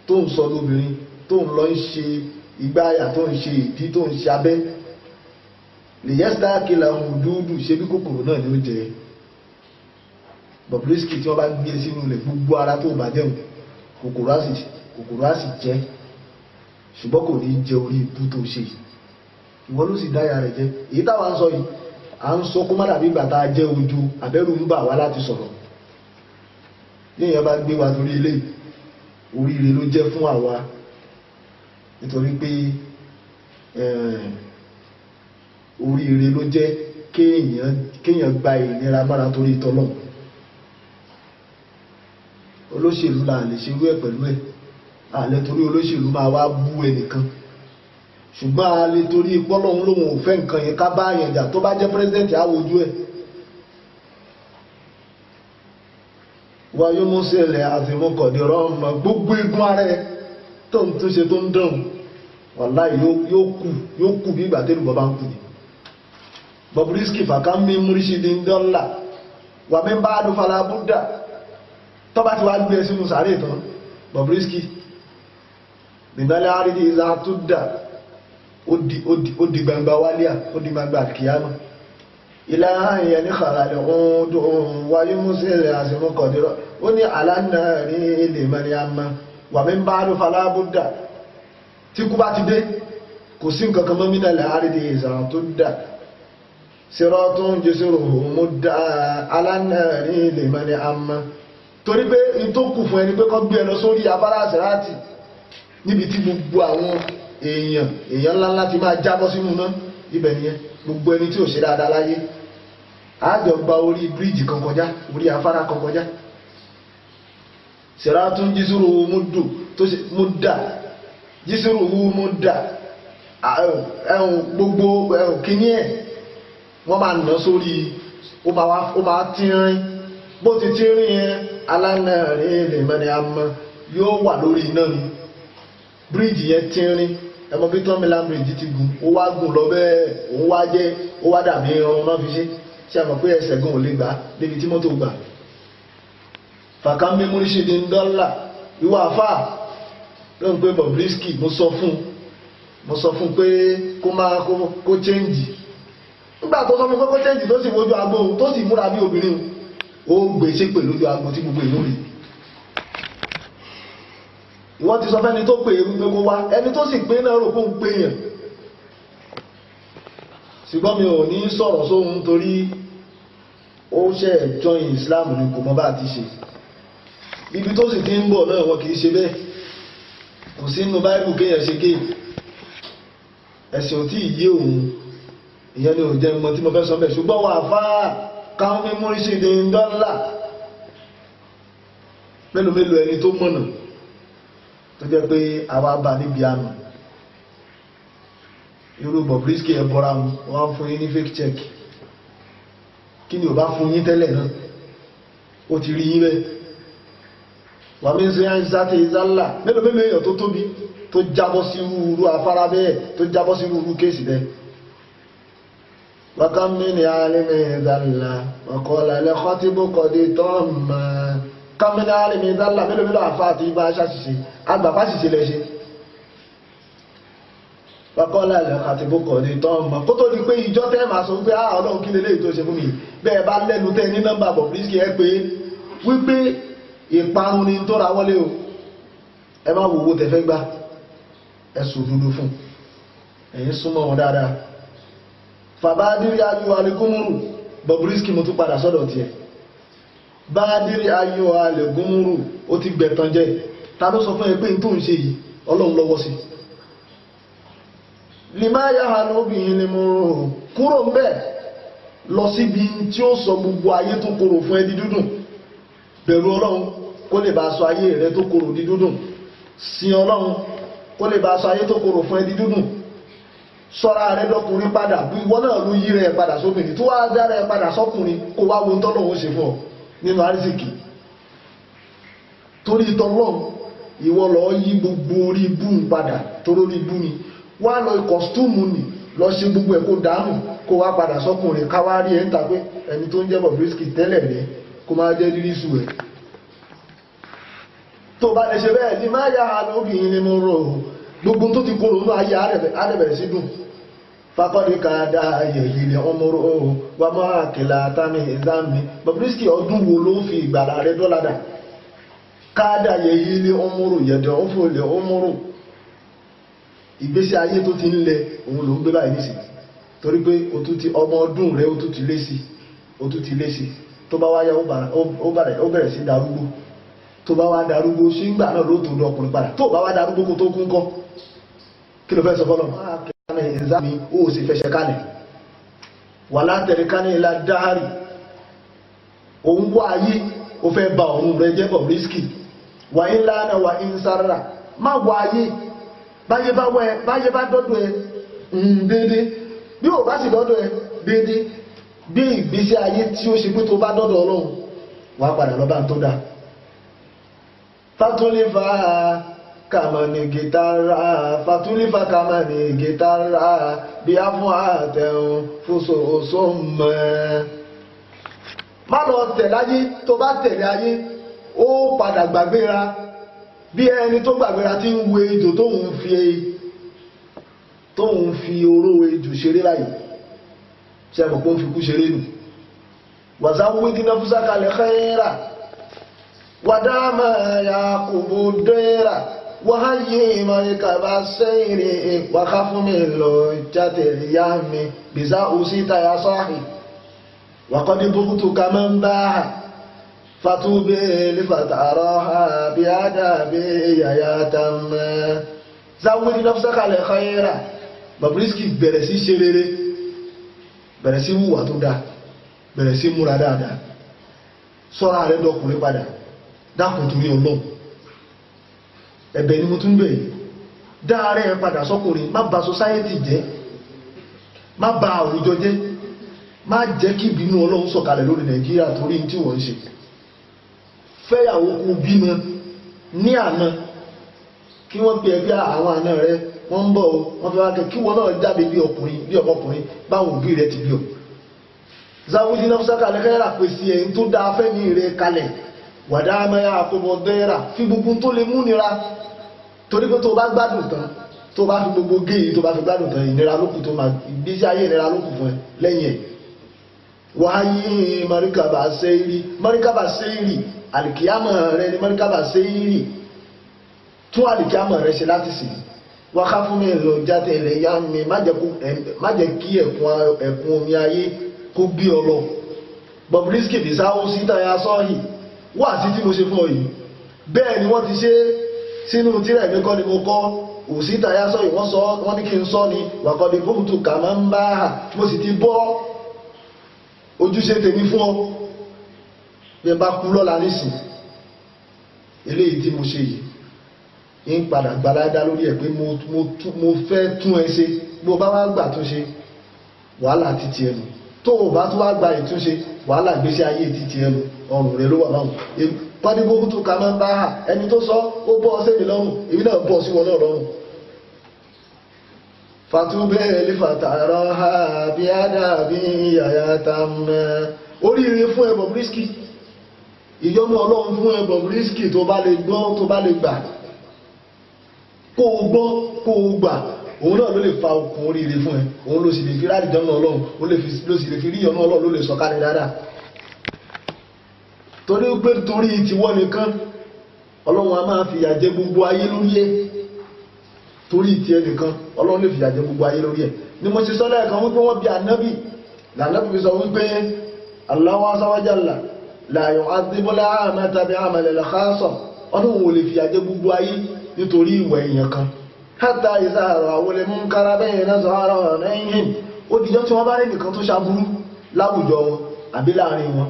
tó ń sọ lóbìnrin tó ń lọ ń ṣe ìgbáyà tó ń ṣe ìdí tó ń ṣe abẹ́ lè yẹ́sítà kílà owó dúdú ṣe bí kòkòrò náà ni ó jẹ́ Bobrisky tí wọ́n bá gbé sínú ilẹ̀ gbogbo ara tó bàjẹ́ kòkòrò á sì jẹ́ ṣùgbọ́n kò ní jẹ orí ibú tó ṣe ìwọ ló sì dáyà rẹ̀ jẹ́ èyí táwa ń sọ yìí à ń sọ kó má dàbí ìgbà tá a jẹ́ ojú àbẹ́rù ń bà wá láti sọ̀rọ̀ yíyan bá gbé wa torí ilé oríire ló jẹ́ fún àwa nítorí pé oríire ló jẹ́ kéèyàn gba ìnira mára torí tọ́lọ̀ olóṣèlú la lè ṣe wé pẹ̀lú ẹ̀ àlẹ́ torí olóṣèlú máa wá bú ẹnìkan ṣùgbọ́n a lè torí pọ́lọ́hún lóhun ò fẹ́ nǹkan yẹn ká bá yẹn jà tó bá jẹ́ pírẹ́sidẹ̀ntì àwòjú ẹ̀ wáyé mọ́sẹ̀lẹ̀ àtìmọ́kọ̀dẹ̀rọ̀ ọmọ gbogbo igun ara ẹ̀ tó ń túnṣe tó ń dán wàláhì yóò kú bí ìgbà tẹ́lù bọ́bá ń kú ni Bobrisky fàkàmí múrísìdì ń dọ́là wà mí bá adúfàlà búdà tó bá ti wá gbé sínú sàárè tán Bobrisky nìdálẹ́ àrídì ìlà tó dà ó di gbangba wálíà ó di gbangba kìíyàmá ilá ayẹ ní kàràlẹ̀ ọdún wáyé músílẹ̀ àṣìmọ́kọ̀dẹ́rọ̀ ó ní àlànà rí ilẹ̀ mẹ́rìnàmá wà mí bá rú falábúdà tí kú bá ti dé kò sí nǹkan kan mọ́mínàlẹ̀ àrídì ìzàrà tó dà sírọ́ tó ń jésòrò mú dá àlànà rí ilẹ̀ mẹ́rìnàmá torí pé in tó kù fún ẹni pé kọ́ gbé ẹ lọ sórí afárá àṣíráàtì níbi tí gbogbo àwọn èèyàn ńláńlá ti máa jábọ́ sínú náà ibẹ̀ nìyẹn gbogbo ẹni tí ò ṣe dáadáa láyé àjọ gba orí bíríìjì kan kọjá orí afárá kan kọjá siratun jísúrò múdù tó ṣe múdà jísúrò múdà ẹ̀hùn gbogbo ẹ̀hùn kíní ẹ̀ wọ́n máa nà sórí ó máa tínrín bó ti tínrín yẹn alánàárín lè mẹ́rin àmọ́ yóò wà lórí iná ni bíríìjì yẹn tínrín ẹmọ bí tọ́mílá bíríìjì ti gùn ó wá gùn lọ bẹ́ẹ̀ ó wá dàbí ọrùn náà fi ṣe àmọ̀ pé ẹsẹ̀ gan ò lè gbà débi tí mọ́tò gbà fàkàmí múrísìdì ń dọ́là ìwà àfà ló ń pé Bobrisky mo sọ fún pé kó chẹ́ǹjì nígbà tó sọ fún pé kó chẹ́ǹjì tó sì wojú agbó tó sì múra bí obìnrin ó gbèsè pè lójú agbó tí gbogbo ìlú rí ìwọ́n ti sọ fẹ́ni tó pè é wípé kó wá ẹni tó sì pé náà rò kó ń pè yàn ṣùgbọ́n mi ò ní sọ̀rọ̀ sóhun torí ó ṣe join Islam ní kò mọ̀ bá ti ṣe ibi tó sì ti ń bọ̀ náà wọn kì í ṣe bẹ́ẹ̀ kò sí nínú Báíbù kéèyàn ṣe kéè ẹ̀sìn ò tí ì yé òun ìyẹn ni ò jẹ́ mọ́ tí mo fẹ́ sọ bẹ́ẹ̀ ṣùgbọ́n wà fáà káwọn mímú rí sí ìdí dọ́là mélòó ẹni tó mọ̀nà tó jẹ́ pé àwa bá níbi àmì irú Bobrisky ẹbọra wọn fún yín ní fake check kí ni ò bá fún yín tẹ́lẹ̀ náà ó ti rí yín bẹ́ẹ̀ wà mí sí àìsàtì ìzálà mélòó èèyàn tó tóbi tó jábọ́ sí irú afárá bẹ́ẹ̀ tó jábọ́ sí irú kéèsì bẹ́ẹ̀ wákàmí ni alimi ìzálà ọ̀kọ̀ọ̀lá lẹ́kọ́ tí bó kọ́ di tọ́ọ̀mà kàmí ni alimi ìzálà mélòó àfáà tí bá ṣàṣìṣe agbàfà ṣìṣe lẹ́ṣe wákọ́lá lẹ́kọ́ tí bó kọ́ di tọ́ọ̀mà kó tó di pé ìjọ tẹ́ máa sọ pé Ọlọ́run kí lélẹ́yìí tó ṣe fún mi bẹ́ẹ̀ bá lẹ́nu tẹ́ ní nọ́mbà Bobrisky ẹ pé wípé ìparun ni tó ra wọlé o ẹ má wo owó tẹ́fẹ́ gbá ẹ̀sùn dúdú fún ẹ̀yin súnmọ́ wọn dáadáa fàbádìrí ayò alẹ́gúnmùrù Bobrisky mo tún padà sọ́dọ̀ tiẹ̀ bádìrí ayò alẹ́gúnmùrù ó ti gbẹ̀tàn jẹ́ ta ló sọ fún ẹ pé n tó ń ṣe yìí Ọlọ́run lọ́wọ́ sí limáyà alóbìnrin ni mo rò kúrò ń bẹ́ẹ̀ lọ síbi tí ó sọ gbogbo ayé tó korò fún ẹ di dúdùn bẹ̀rù Ọlọ́run kó lè bá sọ ayé rẹ tó korò di dúdùn sin Ọlọ́run kó lè bá sọ ayé tó korò fún ẹ di dúdùn sọ́ra rẹ dọ́kùnrin padà bí ìwọ náà ló yí rẹ padà sóbìnrin tó wá dára ẹ padà sọ́kùnrin kó wá wo tọ́lọ́run ṣe fún ọ nínú àrísìkì torí tọ́lọ́run ìwọ lọ yí gbogbo orí ibú padà torí orí ibú ni wá lọ kọ́stúmù ni lọ ṣe gbogbo ẹ̀ kó dànù kó wá padà sọ́kùnrin ká wá rí ẹ̀ ń ta pé ẹni tó ń jẹ́ Bobrisky tẹ́lẹ̀ rẹ̀ kó máa jẹ́ rírísù ẹ̀ tó bá lè ṣe bẹ́ẹ̀ ní máa yá lóbìnrin ni mo rò gbogbo tó ti kóró ní ayé àdẹ̀bẹ̀rẹ̀ sí dùn fakọ́dé ká dá ayẹyẹ ilẹ̀ ọmọrò wà máa kìlá tàmí ìzámi Bobrisky ọdún wo ló fi ìgbàlá rẹ̀ dọ́ládà ká dá ayẹyẹ ilẹ̀ ọmọrò yẹ̀dẹ̀ ọ̀fọ̀lẹ̀ ọmọrò ìgbésí ayé tó ti ń lẹ òun ló ń gbé báyìí nísì torí pé ọmọ ọdún rẹ̀ ó tún ti lé sí tó bá wáyá ó bẹ̀rẹ̀ sí darúgbó tó bá wá darúgbó sí ìgbà náà ló tó dọkùnrin padà tó bá wá darúgbó kó tó kún kọ́ kí ló fẹ́ sọ fọ́lọ́ ìzámi ó sì fẹsẹ̀ kálẹ̀ wà látẹ̀rí ká ní ilá dáhárì òun wá ayé ó fẹ́ ba òun rẹ̀ jẹ́ Bobrisky wà ń lánà wà ń sára má wá ayé báyé bá dọ́dọ̀ ẹ dédé bí ò bá sì dọ́dọ̀ ẹ dédé bí ìgbésí ayé tí ó ṣe pé tó bá dọ́dọ̀ Ọlọ́run wà padà lọ́bá tó dá fàtúlífà kàmàní gítàrà bí a fún àtẹ̀hùn fúsòsò mẹ́ má lọ tẹ̀láyé tó bá tẹ̀lé ayé ó padà gbàgbéra bí ẹni tó gbàgbéra tí ń wo ejò tóun fi oró ejò ṣeré láyé ṣe mọ̀ pé ó fi kú ṣeré nù wàzáwó dínà fúsákàlẹ̀ khayra wàdámà yàkùbù dẹ́ra wáyé mọ̀ríkàbà sẹ́yìnrì wákà fún mi lọ játẹ̀lì yá mi bìzá òsì tàyà sọ́hì wàkọ́dí bókútù ká mọ́ ń bá hà fatúbé lífàtàrọ́ha bí ádàbí yàyà tàmẹ́ záwúdí náfúsákàlẹ̀ khayra Bobrisky bẹ̀rẹ̀ sí ṣe rere bẹ̀rẹ̀ sí wùwà tó dáa bẹ̀rẹ̀ sí múra dáadáa sọ́ra rẹ̀ dọkùnrin padà dákùn torí Ọlọ́run ẹ̀bẹ̀ ni mo tún bẹ̀ dáàrẹ́ padà sọ́kùnrin má bà society jẹ́ má bà àwùjọ jẹ́ má jẹ́ kí ìbínú Ọlọ́run sọ̀kalẹ̀ lórí Nàìjíríà torí tí wọ́n ń ṣe fẹ́yàwó kú bímọ ní àná kí wọ́n pe ẹbí àwọn àna rẹ̀ wọ́n ń bọ̀ wọ́n fẹ́ wá kẹ́ kí wọ́n náà jáde bí ọkùnrin báwọn òbí rẹ̀ ti bí ọ zawudi nafsaka lẹ́kẹ́rà pèsè ẹ̀yìn tó dáa fẹ́mi rẹ̀ kalẹ̀ wàdá mẹ́ra àkóbọ̀ dẹ́ra fi gbogbo tó lè mú nira torí pé tó bá gbádùn tán tó bá fi gbogbo géyìí tó bá fi gbádùn tán ìnira lókù tó máa ìgbésí ayé ìnira lókù fún ẹ lẹ́yìn ẹ̀ wáyé marikaba sẹ́yìrì alìkíyàmọ̀ rẹ̀ ni marikaba sẹ́yìrì tún alìkíyàmọ̀ rẹ̀ ṣe láti sìn wáká fún mi lọ jáde ilẹ̀ yá mi má jẹ́ kí ẹ̀kún omi ayé kó gbé ọ lọ Bobrisky bí sáwó sí táyà sọ́ọ̀hì wà sí tí mo ṣe fún ọ yìí bẹ́ẹ̀ ni wọ́n ti ṣe sínú tírẹ̀ mi kọ́ ni mo kọ́ òsì táyà sọ́ọ̀hì wọ́n sọ wọ́n ní kí n sọ ni wàkọ́dé bókùtù kà máa ń bá hà mo sì ti bọ́ ojúṣe tèmi fún ọ bí ẹ bá kú lọ́la nísìn eléyìí tí mo ṣe yìí ń padà gbalada lórí ẹ̀ pé mo fẹ́ tún ẹ ṣe bó bá wá gbà tún ṣe wàhálà títí ẹnu tó o bá tún wá gba ìtúnṣe wàhálà ìgbésí ayé títí ẹnu ọrùn rẹ ló wà báwọn pàdébó tó ká máa ń bá hà ẹni tó sọ ó bọ́ ọ sẹ́mi lọ́rùn èmi náà bọ́ sí wọn náà lọ́rùn. fatubẹ́ẹ̀lì fàtàrọ̀ ha bí ádàbí yàyà tá mẹ́ oríire fún ẹ Bobrisky ìyọ́nú ọlọ́run fún ẹ Bobrisky tó bá lè gbọ́ tó bá lè gbà kó o gbọ́ kó o gbà òun náà ló lè fa okùn oríire fún ẹ òun ló sì lè fi ráàdì dánwò ọlọ́run ló sì lè fi rí ìyọ́nú ọlọ́run ló lè sọ̀kalẹ̀ dáadáa torí pé torí tiwọ́ nìkan ọlọ́run a máa fìyà jẹ gbogbo ayé lórí ẹ̀ torí ti ẹ nìkan ọlọ́run lè fìyà jẹ gbogbo ayé lórí ẹ̀ ni mo ṣe sọ lẹ́ẹ̀kan wípé wọ́n bí ànábì lànábì fi sọ wípé Allahu azza wa jalla la yu'adhibu al-'amata bi'amali al-khassa ọlọ́run ò lè fìyà jẹ gbogbo ayé nítorí ìwà èèyàn kan hatta idha ra'aw al-munkara bayna zahrayhim ó dìjọ́ tí wọ́n bá rí nìkan tó ṣaburú láwùjọ wọn àbí láàrin wọn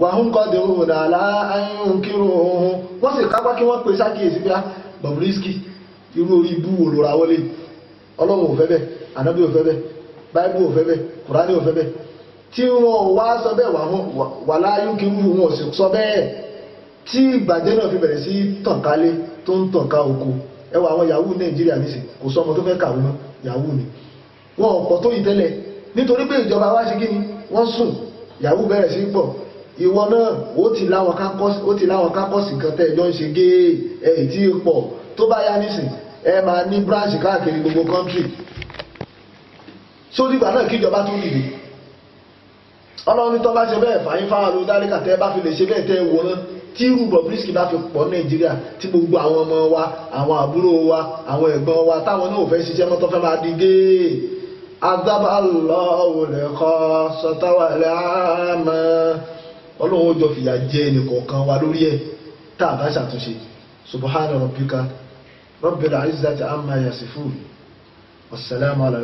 wàhún kọ́ dẹ̀rù dàlá ayún kírò ohun wọ́n sì kápá kí wọ́n pè sákìyèsí pé Bobrisky irú orí ibú wò lóra wọlé ọlọ́run ò fẹ́ bẹ́ẹ̀ ànábì ò fẹ́ bẹ́ẹ̀ báíbù ò fẹ́ bẹ́ẹ̀ kùránì ò fẹ́ bẹ́ẹ̀ tí wọ́n wá sọ bẹ́ẹ̀ wà láyún kírù wọn ò sì sọ bẹ́ẹ̀ tí ìbàjẹ́ náà fi bẹ̀rẹ̀ sí tànkálé tó ń tànká oko ẹwà àwọn yahoo Nàìjíríà nìsí kò sọ ọmọ tó fẹ́ kàwé mọ́ yahoo ni wọn ò pọ̀ tó yìí tẹ́lẹ̀ nítorí pé ìjọba wá ṣe kí ni wọ́n sùn yahoo bẹ̀rẹ̀ sí pọ̀ ìwọ náà ó ti láwọn kákọ́sì kan tẹ́ ẹjọ́ ń ṣe gé ẹ̀ tí ó pọ̀ tó bá yá nísìn ẹ máa ní branch káàkiri gbogbo country sódìgbà náà kíjọba tó nìyí ọlọ́run tó bá ṣe bẹ́ẹ̀ fàyín fáwọn ló dálẹ́kà tẹ́ bá fi lè ṣe bẹ́ẹ̀ tẹ́ wòran tí irú Bobrisky bá fi pọ̀ Nàìjíríà tí gbogbo àwọn ọmọ wa àwọn àbúrò wa àwọn ẹ̀gbọ́n wa táwọn náà ò fẹ́ ṣiṣẹ́ mọ́tọ́ fẹ́ máa di gé adábàlọ́wò lẹ́kọ́ sọtáwàlẹ́ àmọ́ ọlọ́run ó jọ fìyà jẹ ẹnìkọ̀ọ̀kan wa lórí ẹ̀ tá a bá ṣàtúnṣe subhana rabbika rabbil izzati amma yasifun wassalamu ala